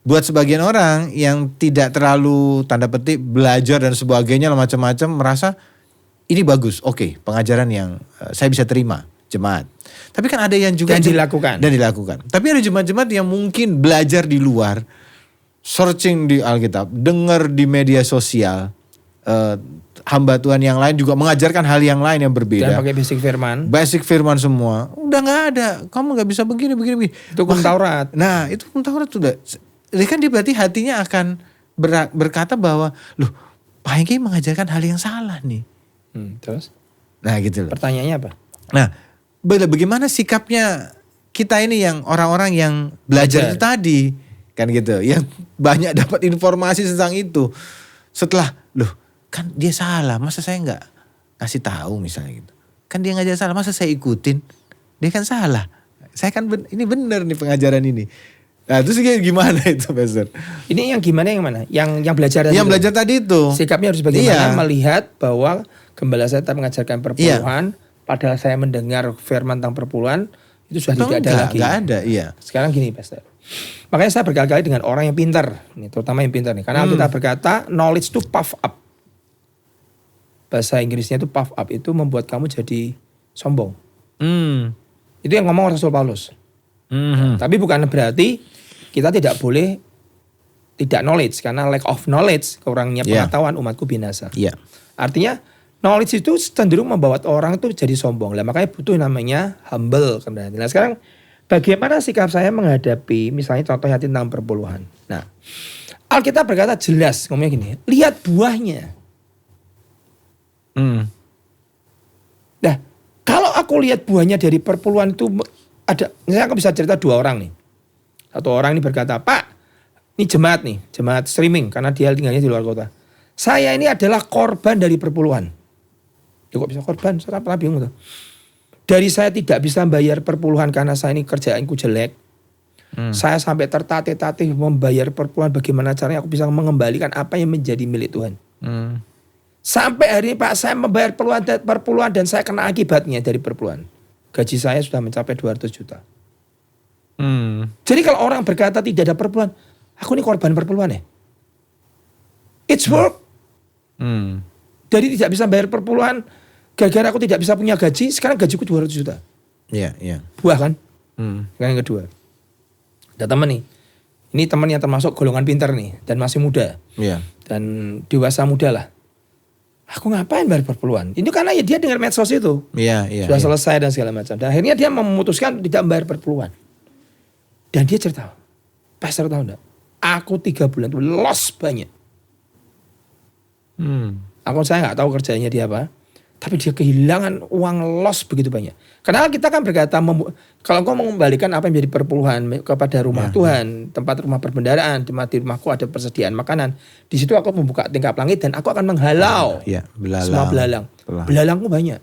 Buat sebagian orang yang tidak terlalu tanda petik belajar dan sebagainya macam-macam merasa ini bagus. Oke, pengajaran yang saya bisa terima jemaat. Tapi kan ada yang juga dan dilakukan. Tapi ada jemaat-jemaat yang mungkin belajar di luar, searching di Alkitab, dengar di media sosial, hamba Tuhan yang lain juga mengajarkan hal yang lain yang berbeda. Dan pakai basic firman semua. Udah nggak ada. Kamu nggak bisa begini. Itu hukum Taurat. Nah itu hukum Taurat sudah. Jadi kan dia berarti hatinya akan berkata bahwa, loh Pak Hengki mengajarkan hal yang salah nih. Terus? Nah gitu loh. Pertanyaannya apa? Nah bagaimana sikapnya kita ini yang orang-orang yang belajar itu tadi. Kan gitu, yang banyak dapat informasi tentang itu. Setelah, loh kan dia salah, masa saya nggak kasih tahu misalnya gitu. Kan dia ngajar salah, masa saya ikutin? Dia kan salah. Saya kan ini benar nih pengajaran ini. Nah terus gimana itu Pastor? Ini yang gimana yang mana? Yang belajar tadi. Yang belajar tadi itu. Sikapnya harus bagaimana melihat bahwa gembala saya tetap mengajarkan perpuluhan. Padahal saya mendengar firman tentang perpuluhan. Itu sudah tidak ada lagi. Nggak ada, iya. Sekarang gini Pastor. Makanya saya berkali-kali dengan orang yang pintar. Ini terutama yang pintar nih. Karena kita berkata knowledge to puff up. Bahasa Inggrisnya itu puff up. Itu membuat kamu jadi sombong. Itu yang ngomong Rasul Paulus. Tapi bukan berarti kita tidak boleh tidak knowledge. Karena lack of knowledge, kurangnya pengetahuan umatku binasa. Artinya knowledge itu cenderung membawa orang itu jadi sombong. Lah makanya butuh namanya humble. Nah sekarang bagaimana sikap saya menghadapi misalnya contohnya tentang perpuluhan. Nah Alkitab berkata jelas ngomongnya gini. Lihat buahnya. Nah kalau aku lihat buahnya dari perpuluhan itu ada. Misalnya aku bisa cerita dua orang nih. Satu orang ini berkata, Pak ini jemaat streaming. Karena dia tinggalnya di luar kota. Saya ini adalah korban dari perpuluhan. Ya kok bisa korban? Saya pernah bingung tuh. Dari saya tidak bisa bayar perpuluhan karena saya ini kerjaanku jelek. Saya sampai tertatih-tatih membayar perpuluhan. Bagaimana caranya aku bisa mengembalikan apa yang menjadi milik Tuhan. Sampai hari ini Pak saya membayar perpuluhan dan saya kena akibatnya dari perpuluhan. Gaji saya sudah mencapai 200 juta. Jadi kalau orang berkata tidak ada perpuluhan, aku ini korban perpuluhan ya. It's work. Dari tidak bisa bayar perpuluhan, gara-gara aku tidak bisa punya gaji, sekarang gajiku 200 juta. Iya, iya. Buah kan? Sekarang yang kedua. Ada teman nih. Ini teman yang termasuk golongan pintar nih. Dan masih muda. Iya. Dan dewasa muda lah. Aku ngapain bayar perpuluhan? Ini karena ya dia dengar medsos itu. Iya, iya. Sudah selesai dan segala macam. Dan akhirnya dia memutuskan tidak membayar perpuluhan. Dan dia cerita. Pastor tahu enggak? Aku 3 bulan itu loss banyak. Saya nggak tahu kerjanya dia apa. Tapi dia kehilangan uang loss begitu banyak. Karena kita kan berkata, kalau engkau mengembalikan apa yang menjadi perpuluhan kepada rumah Tuhan, tempat rumah perbendaharaan, di rumahku ada persediaan makanan. Di situ aku membuka tingkap langit dan aku akan menghalau semua belalang. Belalangku banyak.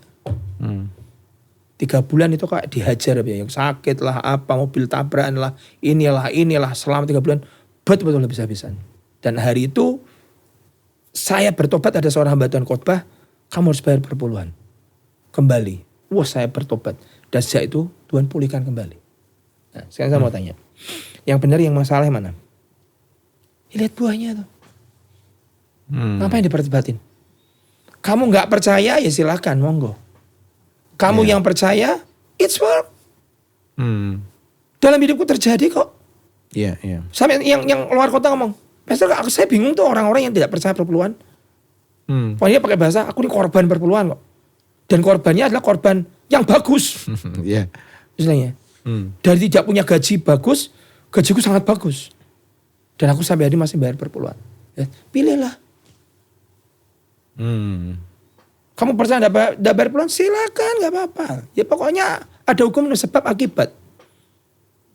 3 bulan itu kayak dihajar ya, yang sakit lah, apa mobil tabrakan lah, inilah selama 3 bulan betul-betul habis-habisan. Dan hari itu saya bertobat, ada seorang hamba Tuhan khotbah, kamu harus bayar perpuluhan kembali. Wah, saya bertobat dan sejak itu Tuhan pulihkan kembali. Nah, sekarang saya mau tanya, yang benar yang masalah mana? Lihat buahnya tuh. Ngapain diperdebatin? Kamu nggak percaya ya silakan, monggo. Kamu yang percaya, it's work. Dalam hidupku terjadi kok. Iya, iya. Sampai yang luar kota ngomong, Pastor, saya bingung tuh orang-orang yang tidak percaya perpuluhan. Pokoknya pakai bahasa, aku ini korban perpuluhan kok. Dan korbannya adalah korban yang bagus. Iya. Istilahnya. Dari tidak punya gaji bagus, gajiku sangat bagus. Dan aku sampai hari masih bayar perpuluhan. Ya, pilihlah. Kamu percaya tidak bayar perpuluhan? Silakan, gak apa-apa. Ya pokoknya ada hukum sebab akibat.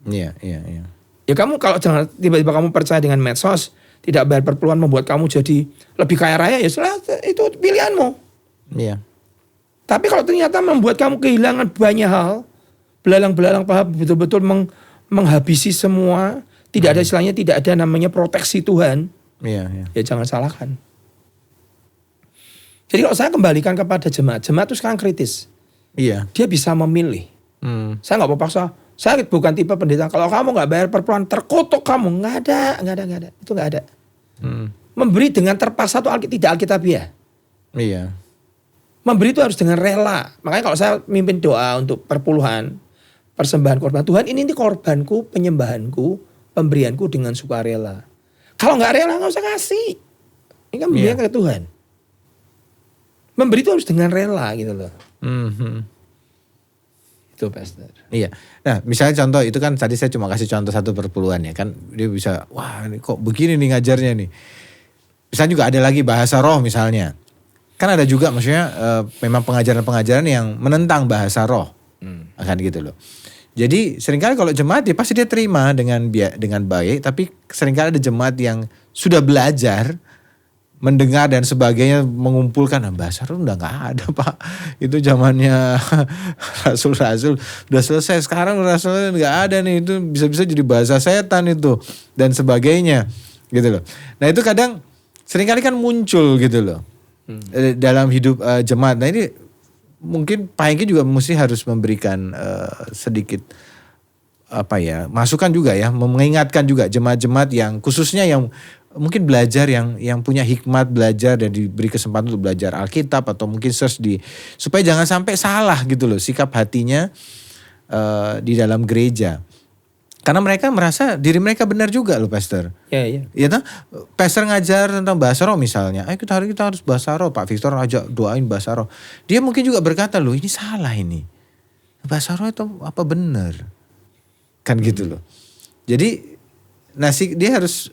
Iya, iya, iya. Ya kamu kalau jangan tiba-tiba kamu percaya dengan medsos, tidak bayar perpuluhan membuat kamu jadi lebih kaya raya, ya itu pilihanmu. Iya. Tapi kalau ternyata membuat kamu kehilangan banyak hal, belalang-belalang paham betul-betul menghabisi semua, tidak ada istilahnya, tidak ada namanya proteksi Tuhan. Iya, iya. Ya jangan salahkan. Jadi kalau saya kembalikan kepada jemaat itu sekarang kritis. Iya. Dia bisa memilih. Saya nggak mau paksa. Saya bukan tipe pendeta. Kalau kamu nggak bayar perpuluhan, terkutuk kamu. Nggak ada. Itu nggak ada. Memberi dengan terpaksa itu tidak alkitabiah. Iya. Memberi itu harus dengan rela. Makanya kalau saya mimpin doa untuk perpuluhan, persembahan korban, Tuhan ini korbanku, penyembahanku, pemberianku dengan sukarela. Kalau nggak rela nggak usah kasih. Ini kan pemberian ke Tuhan. Memberi itu harus dengan rela gitu loh. Itu Pastor. Iya. Nah, misalnya contoh itu kan tadi saya cuma kasih contoh 1 perpuluhan ya kan, dia bisa wah ini kok begini nih ngajarnya nih. Misalnya juga ada lagi bahasa roh misalnya. Kan ada juga maksudnya memang pengajaran-pengajaran yang menentang bahasa roh. Akan gitu loh. Jadi seringkali kalau jemaat dia pasti dia terima dengan baik, tapi seringkali ada jemaat yang sudah belajar mendengar dan sebagainya, mengumpulkan bahasa roh udah nggak ada Pak, itu zamannya rasul-rasul udah selesai, sekarang rasul nggak ada nih, itu bisa-bisa jadi bahasa setan itu dan sebagainya gitu loh. Nah itu kadang seringkali kan muncul gitu loh dalam hidup jemaat. Nah ini mungkin Pak Hengki juga mesti harus memberikan sedikit masukan juga ya, mengingatkan juga jemaat-jemaat yang khususnya yang mungkin belajar yang punya hikmat belajar dan diberi kesempatan untuk belajar Alkitab atau mungkin search supaya jangan sampai salah gitu loh sikap hatinya di dalam gereja. Karena mereka merasa diri mereka benar juga loh Pastor. Iya. Ya toh, Pastor ngajar tentang bahasa roh misalnya. Kita harus bahasa roh, Pak Victor ajak doain bahasa roh. Dia mungkin juga berkata loh ini salah ini. Bahasa roh itu apa benar? Kan gitu loh. Jadi dia harus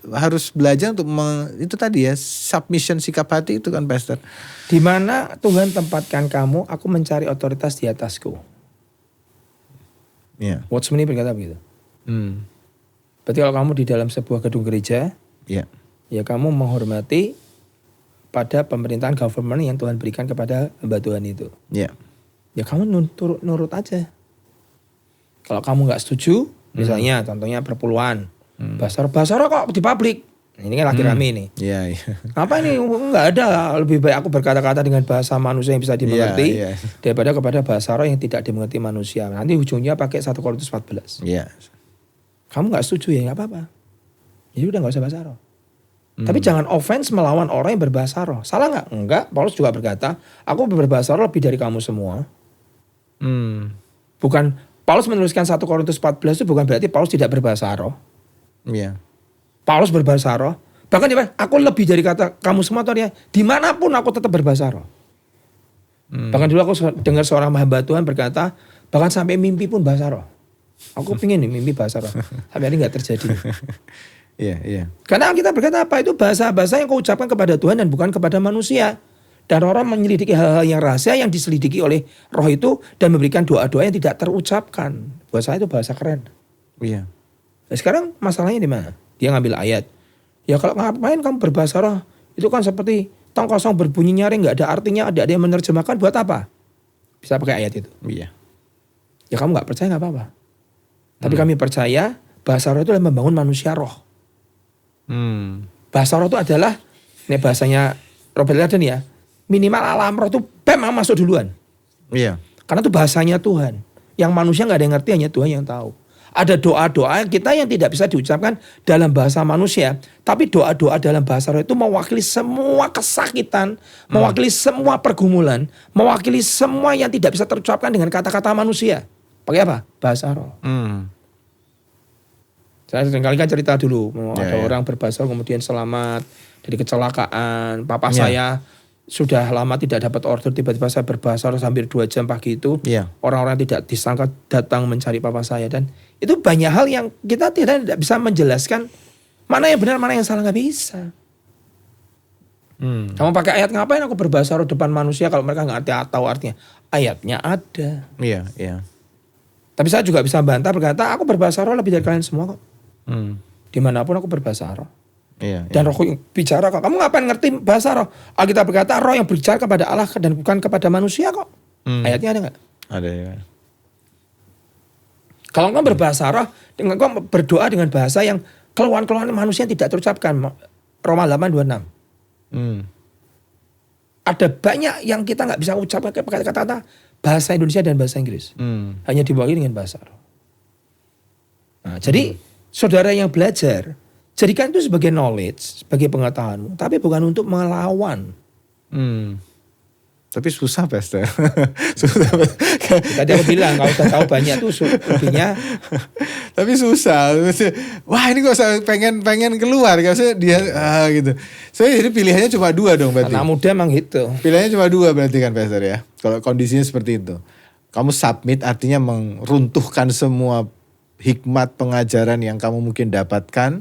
belajar untuk itu tadi ya, submission sikap hati itu kan Pastor. Di mana Tuhan tempatkan kamu, aku mencari otoritas di atasku. Iya. Watchman ini berkata begitu. Berarti kalau kamu di dalam sebuah gedung gereja, ya kamu menghormati pada pemerintahan government yang Tuhan berikan kepada hamba Tuhan itu. Iya. Ya kamu nurut aja. Kalau kamu nggak setuju, misalnya contohnya perpuluhan. Bahasa roh kok di publik. Ini kan lagi rame nih. Iya. Apa ini enggak ada, lebih baik aku berkata-kata dengan bahasa manusia yang bisa dimengerti daripada kepada bahasa roh yang tidak dimengerti manusia. Nanti ujungnya pakai 1 Korintus 14. Iya. Kamu gak setuju ya gak apa-apa. Jadi udah gak usah bahasa roh. Tapi jangan offense melawan orang yang berbahasa roh. Salah gak? Enggak. Paulus juga berkata, aku berbahasa roh lebih dari kamu semua. Bukan, Paulus menuliskan 1 Korintus 14 itu bukan berarti Paulus tidak berbahasa roh. Iya. Paulus berbahasa roh. Bahkan dia bilang, aku lebih dari kata kamu semua atau dia. Dimanapun aku tetap berbahasa roh. Bahkan dulu aku dengar seorang hamba Tuhan berkata, bahkan sampai mimpi pun bahasa roh. Aku pengen nih mimpi bahasa roh. Sampai ini gak terjadi. Iya. Karena kita berkata apa? Itu bahasa-bahasa yang kau ucapkan kepada Tuhan dan bukan kepada manusia. Dan orang menyelidiki hal-hal yang rahasia yang diselidiki oleh roh itu dan memberikan doa-doa yang tidak terucapkan. Buat saya itu bahasa keren. Iya. Nah, sekarang masalahnya di mana? Dia ngambil ayat. Ya kalau ngapain kamu berbahasa roh? Itu kan seperti tong kosong berbunyi nyaring, nggak ada artinya, ada yang menerjemahkan, buat apa? Bisa pakai ayat itu. Iya. Ya kamu nggak percaya nggak apa-apa. Tapi kami percaya bahasa roh itu adalah membangun manusia roh. Bahasa roh itu adalah, ini bahasanya Robert Laden ya, minimal alam roh itu memang masuk duluan. Iya. Karena itu bahasanya Tuhan. Yang manusia nggak ada yang ngerti, hanya Tuhan yang tahu. Ada doa-doa kita yang tidak bisa diucapkan dalam bahasa manusia. Tapi doa-doa dalam bahasa roh itu mewakili semua kesakitan, mewakili semua pergumulan, mewakili semua yang tidak bisa terucapkan dengan kata-kata manusia. Pakai apa? Bahasa roh. Saya seringkali kan cerita dulu, ada orang berbahasa roh kemudian selamat dari kecelakaan. Papa saya sudah lama tidak dapat order, tiba-tiba saya berbahasa roh hampir 2 jam pagi itu. Orang-orang tidak disangka datang mencari papa saya. Dan itu banyak hal yang kita tidak bisa menjelaskan mana yang benar, mana yang salah, nggak bisa. Kamu pakai ayat, ngapain aku berbahasa roh depan manusia kalau mereka nggak tahu artinya? Ayatnya ada. Iya. Tapi saya juga bisa bantah berkata, aku berbahasa roh lebih dari kalian semua kok. Dimanapun aku berbahasa roh. Dan roh yang bicara kok. Kamu ngapain ngerti bahasa roh? Alkitab berkata roh yang berbicara kepada Allah dan bukan kepada manusia kok. Ayatnya ada nggak? Ada ya. Kalau kamu berbahasa roh, dengan kamu berdoa dengan bahasa yang keluhan-keluhan manusia yang tidak terucapkan. Roma 8:26. Ada banyak yang kita nggak bisa ucapkan kata-kata bahasa Indonesia dan bahasa Inggris. Hanya diwakili dengan bahasa roh. Nah, jadi saudara yang belajar, jadikan itu sebagai knowledge, sebagai pengetahuanmu, tapi bukan untuk melawan. Tapi susah, Pastor. Tadi aku bilang, kalau udah tahu banyak tuh lebihnya. Tapi susah. Wah, ini kok saya pengen keluar. Kalau dia gitu. Jadi pilihannya cuma 2 dong berarti. Anak muda emang gitu. Pilihannya cuma 2 berarti kan, Pastor ya. Kalau kondisinya seperti itu. Kamu submit artinya meruntuhkan semua hikmat pengajaran yang kamu mungkin dapatkan.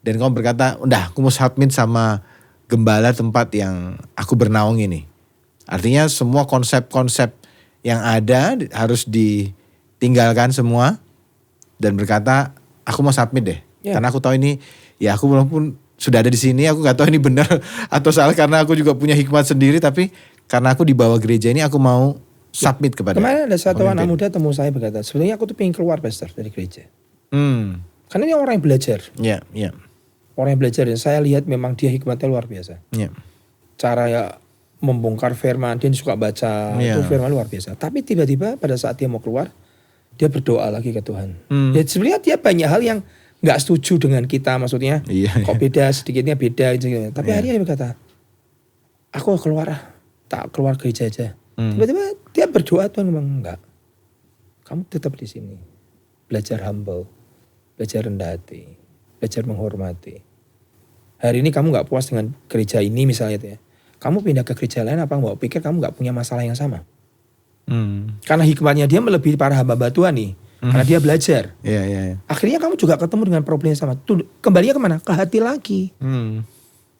Dan kamu berkata, udah aku mau submit sama gembala tempat yang aku bernaung ini. Artinya semua konsep-konsep yang ada harus ditinggalkan semua. Dan berkata, aku mau submit deh. Karena aku tahu ini, ya aku walaupun sudah ada di sini, aku gak tahu ini benar atau salah. Karena aku juga punya hikmat sendiri. Tapi karena aku dibawa gereja ini, aku mau submit kepada. Kemarin ada satu anak muda temu saya berkata, sebenarnya aku tuh pengen keluar, Pastor, dari gereja. Karena ini orang yang belajar. Iya. Orang yang belajar, dan saya lihat memang dia hikmatnya luar biasa. Cara ya membongkar firman, dia suka baca, itu firman luar biasa. Tapi tiba-tiba pada saat dia mau keluar, dia berdoa lagi ke Tuhan. Ya sebenarnya dia banyak hal yang gak setuju dengan kita, maksudnya kok beda, sedikitnya beda gitu. Tapi akhirnya dia berkata, aku keluar, tak keluar gereja aja. Tiba-tiba dia berdoa, Tuhan ngomong, enggak, kamu tetap di sini, belajar humble, belajar rendah hati, belajar menghormati. Hari ini kamu gak puas dengan gereja ini misalnya ya, kamu pindah ke gereja lain, apa mau pikir kamu gak punya masalah yang sama? Karena hikmatnya dia melebihi para hamba Tuhan nih. Karena dia belajar. Akhirnya kamu juga ketemu dengan problem yang sama. Tuh, kembalinya kemana? Ke hati lagi.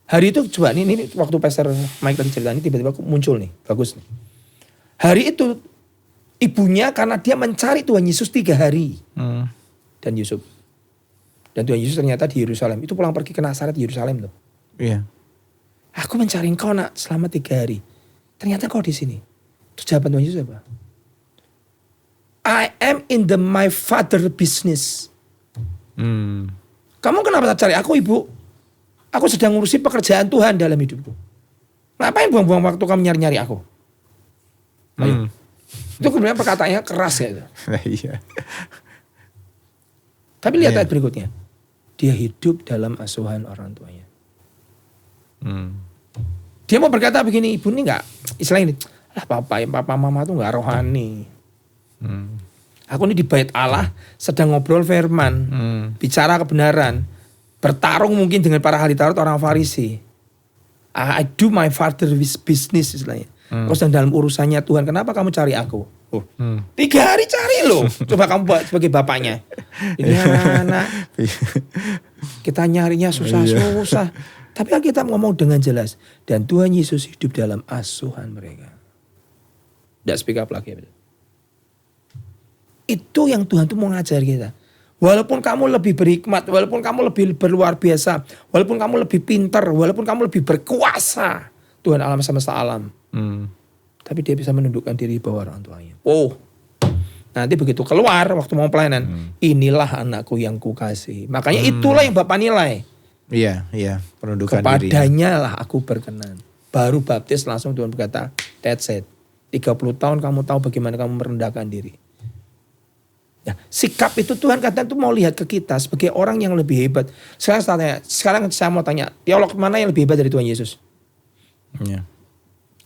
Hari itu coba ini waktu Pastor Mike tadi cerita ini tiba-tiba muncul nih. Bagus nih. Hari itu ibunya karena dia mencari Tuhan Yesus 3 hari. Dan Yusuf. Dan Tuhan Yesus ternyata di Yerusalem. Itu pulang pergi ke Nazaret di Yerusalem tuh. Aku mencari engkau nak selama 3 hari. Ternyata kau di sini. Itu jawaban Tuhan Yesus apa? I am in my father business. Kamu kenapa tak cari aku, Ibu? Aku sedang ngurusi pekerjaan Tuhan dalam hidupku. Ngapain buang-buang waktu kamu nyari-nyari aku? Ayo. Itu kemudian perkataannya keras ya. Tapi lihat ayat berikutnya. Dia hidup dalam asuhan orang tuanya. Dia mau berkata begini, ibu ini enggak, istilahnya ini, papa mama tuh enggak rohani. Aku ini di bait Allah sedang ngobrol firman, bicara kebenaran, bertarung mungkin dengan para ahli Taurat orang Farisi. I do my father's business istilahnya. Kau sedang dalam urusannya Tuhan, kenapa kamu cari aku? 3 hari cari loh. Coba kamu buat sebagai bapaknya. Ini anak kita nyarinya susah-susah. Tapi kita ngomong dengan jelas. Dan Tuhan Yesus hidup dalam asuhan mereka. Tidak speak up lagi. Itu yang Tuhan tuh mau ngajar kita. Walaupun kamu lebih berhikmat, walaupun kamu lebih berluar biasa, walaupun kamu lebih pintar, walaupun kamu lebih berkuasa, Tuhan alam semesta alam. Tapi dia bisa menundukkan diri di bawah orang tuanya. Nanti begitu keluar waktu mau pelayanan, inilah anakku yang kukasihi. Makanya itulah yang Bapak nilai. Iya, penundukan diri. Kepadanya lah aku berkenan. Baru baptis langsung Tuhan berkata, that's it. 30 tahun kamu tahu bagaimana kamu merendahkan diri. Nah, sikap itu Tuhan kadang tuh mau lihat ke kita sebagai orang yang lebih hebat. Sekarang saya mau tanya, teolog mana yang lebih hebat dari Tuhan Yesus?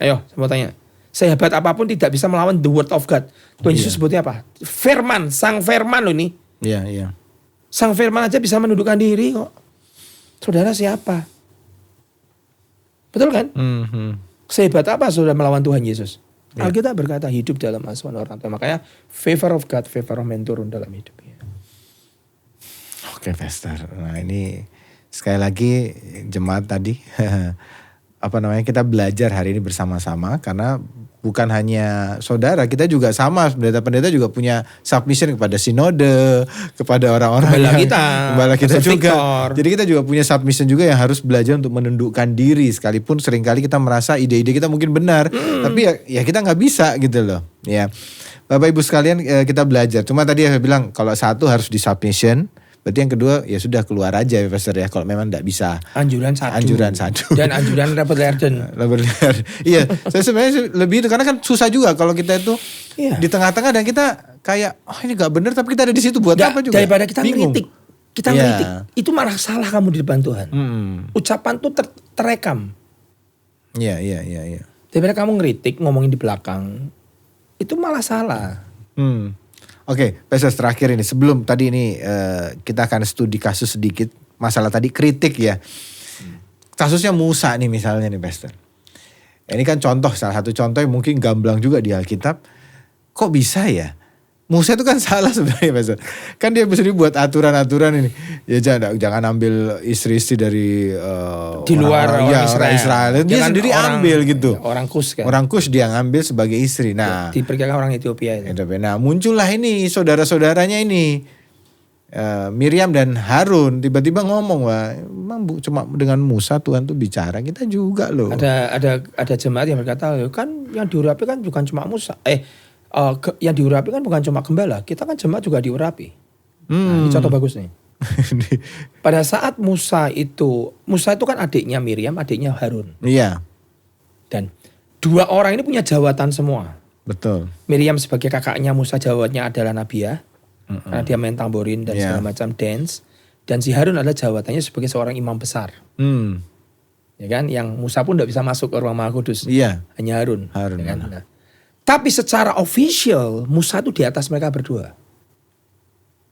Ayo, saya mau tanya. Sehebat apapun tidak bisa melawan the word of God. Tuhan Yesus sebutnya apa? Firman, sang firman loh ini. Iya. Sang firman aja bisa menundukkan diri kok. Saudara siapa? Betul kan? Sehebat apa saudara melawan Tuhan Yesus? Alkitab berkata hidup dalam asuhan orang tua. Makanya favor of God, favor of man turun dalam hidupnya. Oke, Pastor. Nah ini sekali lagi jemaat tadi kita belajar hari ini bersama-sama karena bukan hanya saudara, kita juga sama, pendeta-pendeta juga punya submission kepada sinode, kepada orang-orang gembala kita juga. Jadi kita juga punya submission juga yang harus belajar untuk menundukkan diri, sekalipun seringkali kita merasa ide-ide kita mungkin benar, tapi ya kita nggak bisa gitu loh. Ya, Bapak Ibu sekalian, kita belajar. Cuma tadi saya bilang kalau satu harus di submission. Berarti yang kedua ya sudah keluar aja ya Pastor ya kalau memang tidak bisa. Anjuran satu. Dan anjuran Robert Lerden. Iya, saya sebenarnya lebih itu karena kan susah juga kalau kita itu di tengah-tengah dan kita kayak ini nggak benar tapi kita ada di situ buat apa juga. Daripada kita ngeritik, itu malah salah kamu di depan Tuhan. Ucapan tuh terekam. Iya. Daripada kamu ngeritik ngomongin di belakang, itu malah salah. Oke, Pastor terakhir ini sebelum tadi ini kita akan studi kasus sedikit masalah tadi kritik ya. Kasusnya Musa nih misalnya nih Pastor. Ini kan salah satu contoh yang mungkin gamblang juga di Alkitab. Kok bisa ya? Musa itu kan salah sebenarnya Pastor. Kan dia sendiri buat aturan-aturan ini. Ya jangan ambil istri-istri dari di luar orang Israel. Dia sendiri ambil gitu. Orang Kus kan. Orang Kus dia ngambil sebagai istri. Nah, diperkirakan orang Ethiopia itu. Nah, muncullah ini saudara-saudaranya ini. Miriam dan Harun tiba-tiba ngomong, wah, emang cuma dengan Musa Tuhan tuh bicara, kita juga loh. Ada jemaat yang berkata, kan yang diurapi kan bukan cuma Musa. Yang diurapi kan bukan cuma gembala, kita kan jemaat juga diurapi. Nah, ini contoh bagus nih. Pada saat Musa itu kan adiknya Miriam, adiknya Harun. Iya. Dan 2 orang ini punya jawatan semua. Betul. Miriam sebagai kakaknya Musa jawabannya adalah Nabiah. Karena dia main tamborin dan segala macam dance. Dan si Harun adalah jawatannya sebagai seorang imam besar. Ya kan, yang Musa pun tidak bisa masuk ke ruang Maha Kudus. Iya. Hanya Harun. Ya kan? Nah, tapi secara official Musa itu di atas mereka berdua.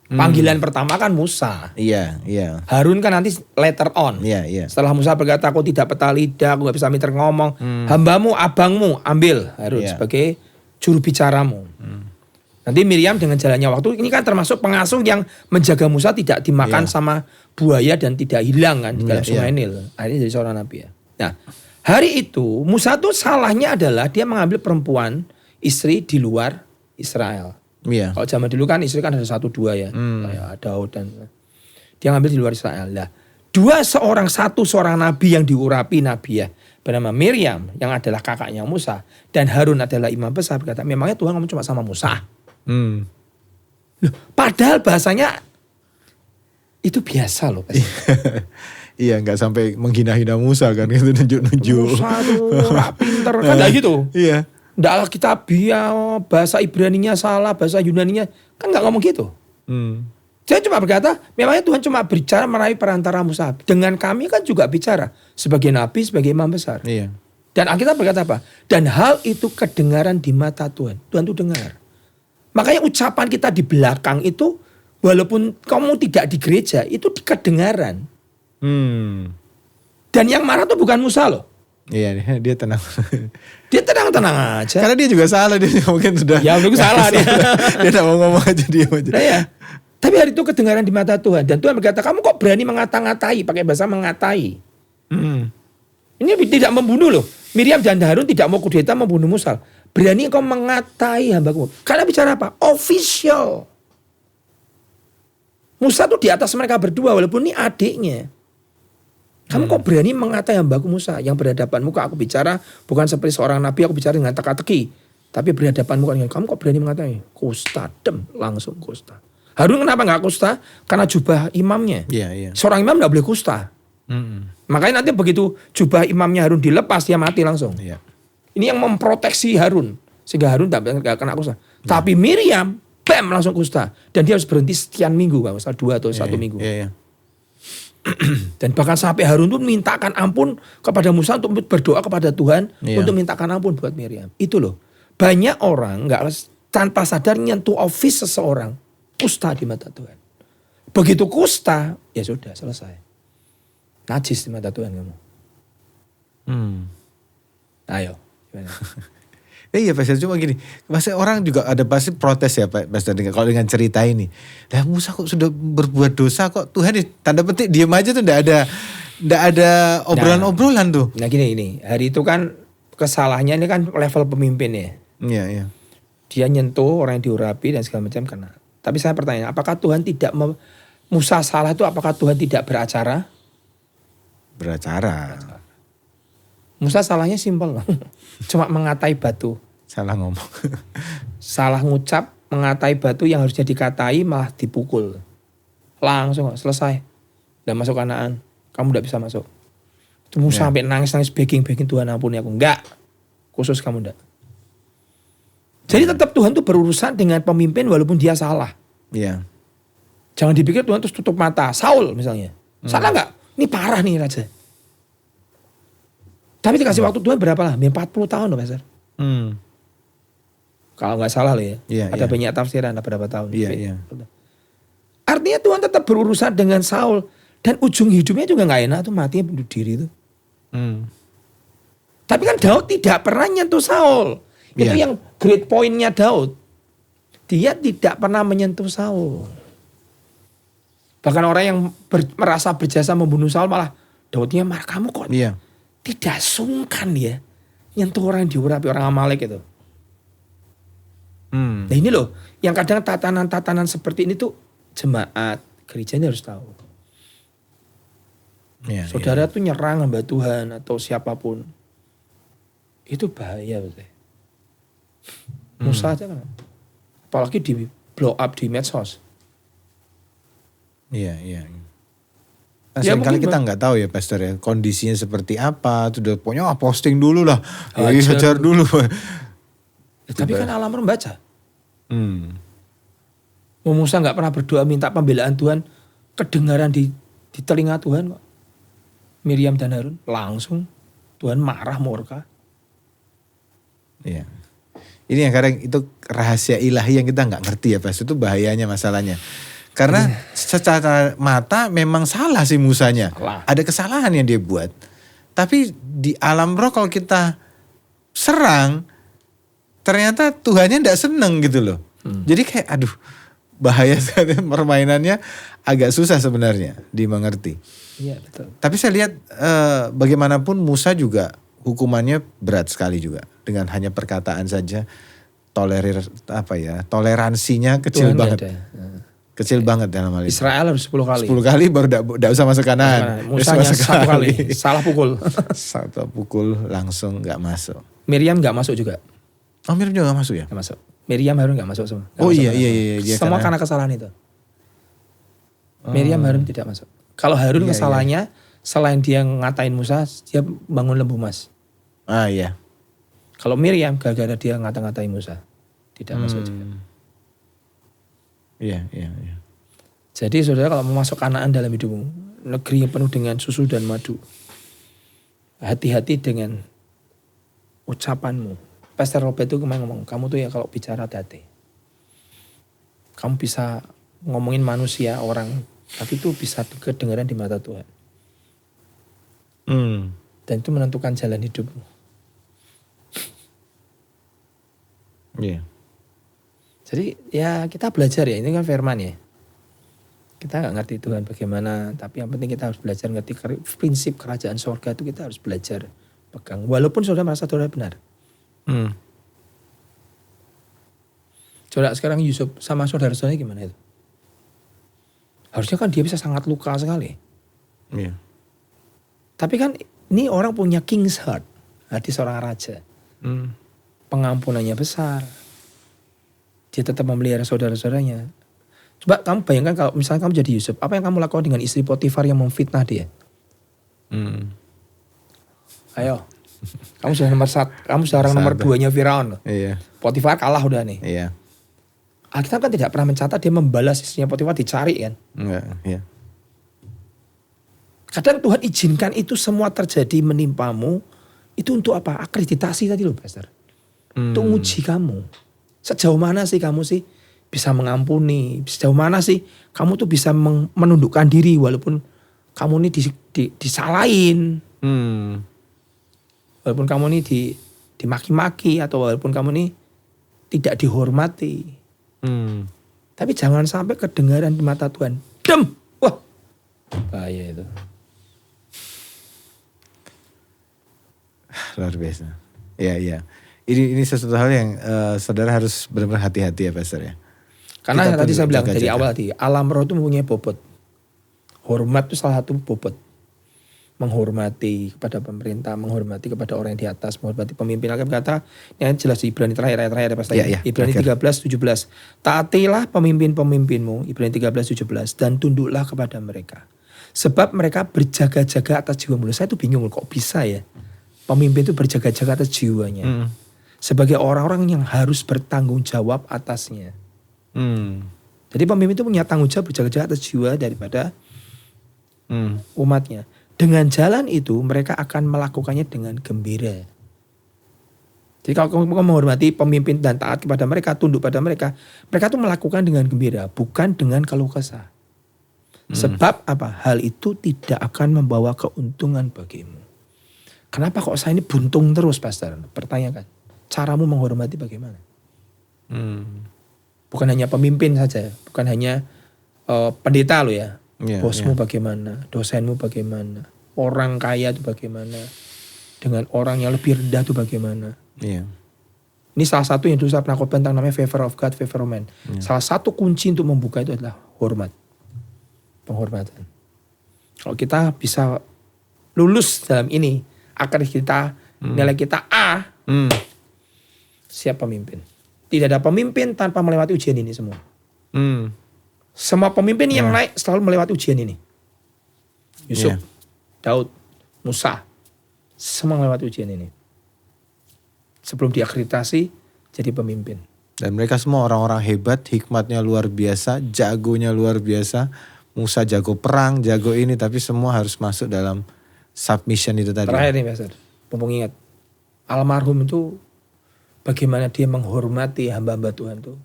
Panggilan pertama kan Musa. Iya. Harun kan nanti later on. Iya. Setelah Musa berkata, aku tidak peta lidah, aku gak bisa minter ngomong. Hambamu, abangmu, ambil Harun sebagai juru bicaramu. Nanti Miriam dengan jalannya waktu, ini kan termasuk pengasuh yang menjaga Musa tidak dimakan sama buaya dan tidak hilang kan di dalam sungai Nil. Akhirnya jadi seorang nabi ya. Nah, hari itu Musa tuh salahnya adalah dia mengambil perempuan istri di luar Israel. Iya. Kalau zaman dulu kan istri kan ada 1-2 ya. Kayak Daud dan dia ngambil di luar Israel. Nah, seorang nabi yang diurapi nabi ya. Bernama Miriam yang adalah kakaknya Musa. Dan Harun adalah imam besar berkata, memangnya Tuhan ngomong cuma sama Musa? Loh, padahal bahasanya itu biasa loh. Iya, nggak sampai menghina-hina Musa kan, itu nunjuk-nunjuk. Musa tuh pinter kan gitu. Iya. Nggak Alkitabiah, bahasa Ibraninya salah, bahasa Yunaninya kan nggak ngomong gitu. Saya cuma berkata, memangnya Tuhan cuma bicara melalui perantara Musa. Dengan kami kan juga bicara sebagai nabi, sebagai imam besar. Iya. Dan Alkitab berkata apa? Dan hal itu kedengaran di mata Tuhan. Tuhan itu dengar. Makanya ucapan kita di belakang itu, walaupun kamu tidak di gereja, itu kedengaran. Dan yang marah itu bukan Musa loh. Iya, dia tenang. Dia tenang-tenang aja. Karena dia juga salah, dia mungkin sudah. Ya mungkin salah dia. Dia tidak mau ngomong aja, diam aja. Nah, ya. Tapi hari itu kedengaran di mata Tuhan. Dan Tuhan berkata, kamu kok berani mengata-ngatai, pakai bahasa mengatai. Ini tidak membunuh loh. Miriam dan Harun tidak mau kudeta membunuh Musa. Berani kau mengatai hambaku. Karena bicara apa? Official. Musa tuh di atas mereka berdua walaupun ini adiknya. Kamu kok berani mengatai hambaku Musa yang berhadapanmu, kok aku bicara bukan seperti seorang nabi, aku bicara dengan teka-teki. Tapi berhadapanmu kan, kamu kok berani mengatai? Kusta, langsung kusta. Harun kenapa gak kusta? Karena jubah imamnya. Iya. Seorang imam gak boleh kusta. Makanya nanti begitu jubah imamnya Harun dilepas, dia mati langsung. Iya. Ini yang memproteksi Harun. Sehingga Harun gak kena kusta. Tapi Miriam, bam langsung kusta. Dan dia harus berhenti sekian minggu, kalau 2 atau 1 minggu. Iya. Dan bahkan sampai Harun tuh mintakan ampun kepada Musa untuk berdoa kepada Tuhan untuk mintakan ampun buat Miriam. Itu loh. Banyak orang nggak tanpa sadar nyentuh office seseorang kusta di mata Tuhan. Begitu kusta, ya sudah selesai. Najis di mata Tuhan kamu. Ayo. Gimana? Iya Pastor, cuma gini, pasti orang juga ada pasti protes ya Pak Pastor kalau dengan cerita ini. Lah Musa kok sudah berbuat dosa kok Tuhan tanda petik diam aja tuh enggak ada obrolan-obrolan tuh. Nah gini, hari itu kan kesalahannya ini kan level pemimpin ya. Iya. Dia nyentuh orang yang diurapi dan segala macam kena. Tapi saya bertanya, apakah Tuhan tidak Musa salah itu apakah Tuhan tidak beracara? Beracara. Musa salahnya simpel loh. Cuma mengatai batu. Salah ngomong. Salah ngucap, mengatai batu yang harusnya dikatai malah dipukul. Langsung selesai. Udah masuk Kanaan. Kamu udah bisa masuk. Itu Musa sampai nangis-nangis begging Tuhan ampuni aku. Enggak. Khusus kamu enggak. Jadi tetap Tuhan tuh berurusan dengan pemimpin walaupun dia salah. Iya. Jangan dipikir Tuhan terus tutup mata. Saul misalnya. Salah enggak? Ini parah nih raja. Tapi dikasih waktu Tuhan berapa lah? 40 tahun loh Pastor. Kalau nggak salah loh ya. Ada banyak tafsiran, ada berapa tahun. Iya. Artinya Tuhan tetap berurusan dengan Saul. Dan ujung hidupnya juga nggak enak tuh, matinya bunuh diri tuh. Tapi kan Daud tidak pernah nyentuh Saul. Itu yang great pointnya Daud. Dia tidak pernah menyentuh Saul. Bahkan orang yang merasa berjasa membunuh Saul malah Daudnya marah, kamu kok tidak sungkan ya nyentuh orang yang diurapi, orang Amalek itu. Nah ini loh, yang kadang tatanan-tatanan seperti ini tuh jemaat gereja ini harus tahu. Saudara tuh nyerang hamba Tuhan atau siapapun, itu bahaya betul. Musa aja kan, apalagi di blow up di medsos. Iya. Nah, seringkali kita nggak tahu ya Pastor ya kondisinya seperti apa. Tuh pokoknya posting dulu lah, hajar dulu. Tapi kan alam membaca. Musa nggak pernah berdoa minta pembelaan Tuhan, kedengaran di telinga Tuhan kok. Miriam dan Harun langsung Tuhan marah murka. Iya. Ini yang kadang itu rahasia ilahi yang kita nggak ngerti ya Pastor, itu bahayanya masalahnya. Karena secara mata memang salah si Musanya. Ada kesalahan yang dia buat. Tapi di alam roh kalau kita serang, ternyata Tuhannya tidak seneng gitu loh. Jadi kayak aduh bahaya sekali, permainannya agak susah sebenarnya dimengerti. Iya betul. Tapi saya lihat bagaimanapun Musa juga hukumannya berat sekali juga. Dengan hanya perkataan saja, toleransinya kecil Tuhan banget. Kecil banget dalam hal itu. Israel harus 10 kali. 10 kali baru tidak usah masuk Kanaan. Musanya 1 kali. Salah pukul. Satu pukul langsung gak masuk. Miriam gak masuk juga. Oh Miriam juga gak masuk ya? Gak masuk. Miriam Harun gak masuk semua. Oh iya. Dia semua karena kesalahan itu. Miriam Harun tidak masuk. Kalau Harun kesalahannya selain dia ngatain Musa, dia bangun lembu emas. Ah iya. Kalau Miriam gara-gara dia ngata-ngatain Musa, tidak masuk juga. Iya. Jadi saudara kalau mau masuk Kanaan dalam hidupmu, negeri yang penuh dengan susu dan madu, hati-hati dengan ucapanmu. Pastor Robert itu kemarin ngomong, kamu tuh ya kalau bicara hati. Kamu bisa ngomongin manusia, orang, tapi itu bisa kedengaran di mata Tuhan. Dan itu menentukan jalan hidupmu. Iya. Jadi ya kita belajar ya, ini kan firman ya. Kita gak ngerti Tuhan bagaimana, tapi yang penting kita harus belajar ngerti prinsip kerajaan sorga itu kita harus belajar pegang. Walaupun saudara merasa saudara benar. Coba sekarang Yusuf sama saudara-saudaranya gimana itu? Harusnya kan dia bisa sangat luka sekali. Iya. Tapi kan ini orang punya king's heart, hati seorang raja. Pengampunannya besar. Dia tetap memelihara saudara-saudaranya. Coba kamu bayangkan kalau misalnya kamu jadi Yusuf, apa yang kamu lakukan dengan istri Potifar yang memfitnah dia? Ayo, kamu sudah orang nomor 2-nya Firaun. Iya. Potifar kalah udah nih. Iya. Alkitab kan tidak pernah mencatat dia membalas istrinya Potifar, dicari kan. Enggak, iya. Kadang Tuhan izinkan itu semua terjadi menimpamu, itu untuk apa? Akreditasi tadi loh Pastor. Untuk nguji kamu. Sejauh mana sih kamu sih bisa mengampuni, sejauh mana sih kamu tuh bisa menundukkan diri walaupun kamu ini disalahin. Walaupun kamu ini dimaki-maki atau walaupun kamu ini tidak dihormati. Tapi jangan sampai kedengaran di mata Tuhan. Dem! Wah! Bahaya itu. Luar biasa. Iya. Ini sesuatu hal yang saudara harus benar-benar hati-hati ya Pastor ya. Karena Kita tadi saya bilang jaga-jaga. dari awal tadi, alam roh itu mempunyai bobot. Hormat itu salah satu bobot. Menghormati kepada pemerintah, menghormati kepada orang yang di atas, menghormati pemimpin. Alkitab berkata, ini jelas di Ibrani terakhir ya Pastor. Iya, Ibrani 13:17. Taatilah pemimpin-pemimpinmu, Ibrani 13:17, dan tunduklah kepada mereka. Sebab mereka berjaga-jaga atas jiwamu. Saya tuh bingung kok bisa ya. Pemimpin itu berjaga-jaga atas jiwanya. Sebagai orang-orang yang harus bertanggung jawab atasnya. Jadi pemimpin itu punya tanggung jawab berjaga-jaga atas jiwa daripada umatnya. Dengan jalan itu mereka akan melakukannya dengan gembira. Jadi kalau kamu menghormati pemimpin dan taat kepada mereka, tunduk pada mereka, mereka tuh melakukan dengan gembira, bukan dengan keluh kesah. Sebab apa? Hal itu tidak akan membawa keuntungan bagimu. Kenapa kok saya ini buntung terus Pastor? Pertanyakan. Caramu menghormati bagaimana? Bukan hanya pemimpin saja. Bukan hanya pendeta lo ya. Bosmu bagaimana? Dosenmu bagaimana? Orang kaya itu bagaimana? Dengan orang yang lebih rendah itu bagaimana? Ini salah satu yang dulu saya pernah khotbah tentang namanya favor of God, favor of man. Salah satu kunci untuk membuka itu adalah hormat. Penghormatan. Kalau kita bisa lulus dalam ini, akar kita, nilai kita A, siap pemimpin. Tidak ada pemimpin tanpa melewati ujian ini semua. Semua pemimpin yang naik selalu melewati ujian ini. Yusuf, Daud, Musa, semua melewati ujian ini. Sebelum diakreditasi jadi pemimpin. Dan mereka semua orang-orang hebat, hikmatnya luar biasa, jagonya luar biasa. Musa jago perang, jago ini, tapi semua harus masuk dalam submission itu tadi. Terakhir nih Pastor, mumpung ingat. Almarhum itu bagaimana dia menghormati hamba-hamba Tuhan tuh.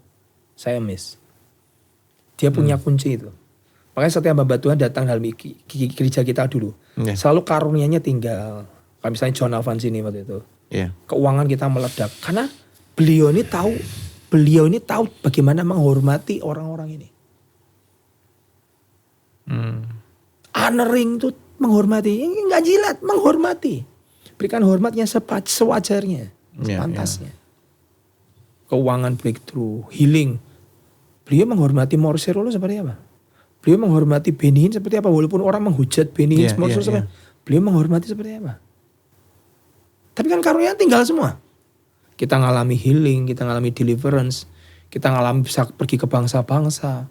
Saya miss. Dia punya kunci itu. Makanya setiap hamba Tuhan datang dalam gereja kita dulu. Selalu karunianya tinggal. Kalau misalnya John Alphonse ini waktu itu. Keuangan kita meledak. Karena beliau ini tahu bagaimana menghormati orang-orang ini. Honoring itu menghormati. Enggak jilat, menghormati. Berikan hormatnya sewajarnya. Sepantasnya. Keuangan breakthrough, healing. Beliau menghormati Morse Rolo seperti apa? Beliau menghormati Benin seperti apa? Walaupun orang menghujat Benin, beliau menghormati seperti apa? Tapi kan karunia tinggal semua. Kita ngalami healing, kita ngalami deliverance, kita ngalami bisa pergi ke bangsa-bangsa.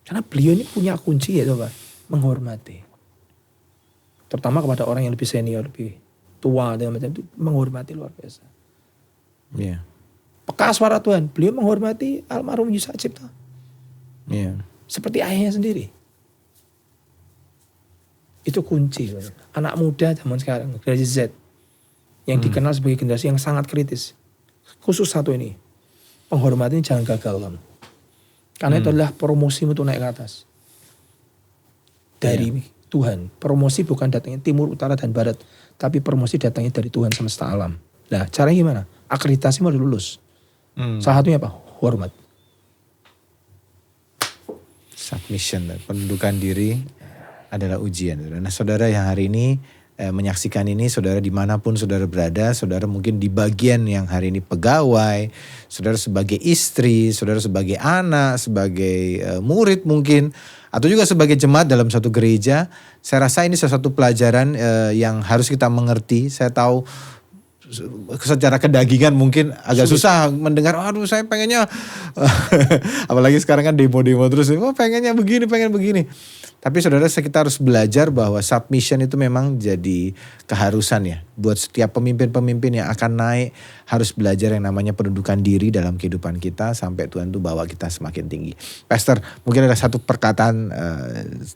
Karena beliau ini punya kunci ya Pak, menghormati. Terutama kepada orang yang lebih senior, lebih tua dan macam itu, menghormati luar biasa. Peka suara Tuhan, beliau menghormati almarhum Yusuf Cipta. seperti ayahnya sendiri. Itu kunci. Anak muda zaman sekarang, generasi Z, yang dikenal sebagai generasi yang sangat kritis. Khusus satu ini, penghormatan jangan gagal kamu. Karena itu adalah promosimu untuk naik ke atas. Dari Tuhan. Promosi bukan datangnya timur, utara, dan barat. Tapi promosi datangnya dari Tuhan semesta alam. Nah, caranya gimana? Akreditasimu harus lulus. Salah satunya apa? Hormat. Submission dan pendudukan diri adalah ujian. Nah saudara yang hari ini menyaksikan ini, saudara dimanapun saudara berada, saudara mungkin di bagian yang hari ini pegawai, saudara sebagai istri, saudara sebagai anak, sebagai murid mungkin, atau juga sebagai jemaat dalam satu gereja, saya rasa ini salah satu pelajaran yang harus kita mengerti. Saya tahu secara kedagingan mungkin agak susah mendengar, aduh saya pengennya, apalagi sekarang kan demo-demo terus, pengennya begini, pengen begini. Tapi saudara, kita harus belajar bahwa submission itu memang jadi keharusan ya. Buat setiap pemimpin-pemimpin yang akan naik, harus belajar yang namanya pendudukan diri dalam kehidupan kita sampai Tuhan tuh bawa kita semakin tinggi. Pastor, mungkin ada satu perkataan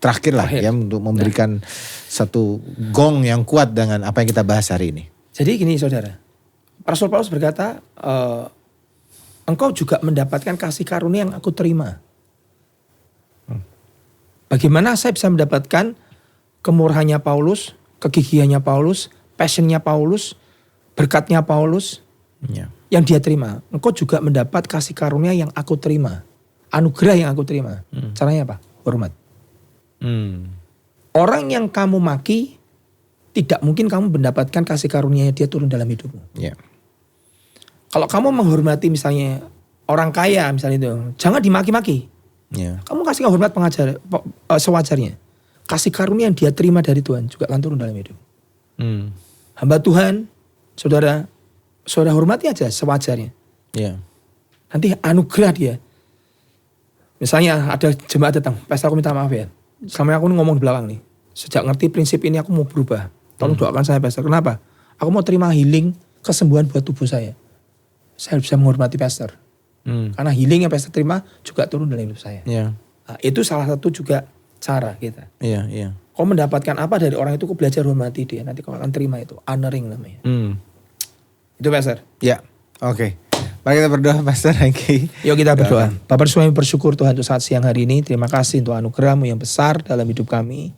terakhir lah ya untuk memberikan satu gong yang kuat dengan apa yang kita bahas hari ini. Jadi gini saudara, Rasul Paulus berkata, engkau juga mendapatkan kasih karunia yang aku terima. Bagaimana saya bisa mendapatkan kemurahannya Paulus, kegigihannya Paulus, passionnya Paulus, berkatnya Paulus yang dia terima. Engkau juga mendapat kasih karunia yang aku terima. Anugerah yang aku terima. Caranya apa? Hormat. Orang yang kamu maki, tidak mungkin kamu mendapatkan kasih karunia dia turun dalam hidupmu. Kalau kamu menghormati misalnya orang kaya misalnya itu, jangan dimaki-maki. Kamu kasih hormat sewajarnya. Kasih karunia yang dia terima dari Tuhan juga akan turun dalam hidup. Hamba Tuhan, saudara hormati aja sewajarnya. Nanti anugerah dia. Misalnya ada jemaat datang, pastor aku minta maaf ya. Selama aku ngomong di belakang nih. Sejak ngerti prinsip ini aku mau berubah. Tolong doakan saya pastor. Kenapa? Aku mau terima healing, kesembuhan buat tubuh saya. Saya bisa menghormati pastor. Karena healing yang pastor terima juga turun dalam hidup saya. Nah, itu salah satu juga cara kita. Kau mendapatkan apa dari orang itu, kau belajar hormati dia. Nanti kau akan terima itu. Honoring namanya. Itu pastor. Oke. Mari kita berdoa Pastor Hengki. Yuk kita berdoa. Bapak Surgawi bersyukur Tuhan untuk saat siang hari ini. Terima kasih untuk anugerah-Mu yang besar dalam hidup kami.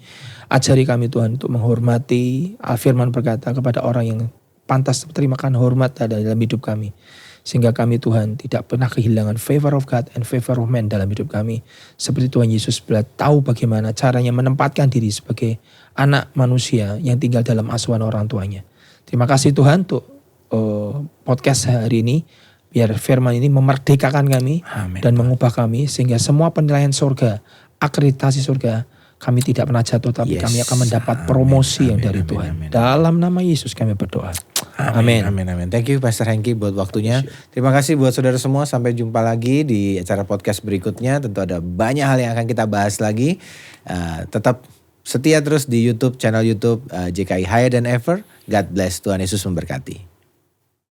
Ajari kami Tuhan untuk menghormati. Al-Firman berkata kepada orang yang pantas terimakan hormat dalam hidup kami. Sehingga kami Tuhan tidak pernah kehilangan favor of God and favor of man dalam hidup kami. Seperti Tuhan Yesus tahu bagaimana caranya menempatkan diri sebagai anak manusia yang tinggal dalam asuhan orang tuanya. Terima kasih Tuhan untuk podcast hari ini. Biar firman ini memerdekakan kami. Amin. Dan mengubah kami. Sehingga semua penilaian surga, akreditasi surga, kami tidak pernah jatuh, tapi kami akan mendapat promosi yang dari Tuhan. Dalam nama Yesus kami berdoa. Amin. Thank you Pastor Hengki buat waktunya. Terima kasih buat saudara semua. Sampai jumpa lagi di acara podcast berikutnya. Tentu ada banyak hal yang akan kita bahas lagi. Tetap setia terus di YouTube, channel YouTube JKI Higher Than Ever. God bless. Tuhan Yesus memberkati.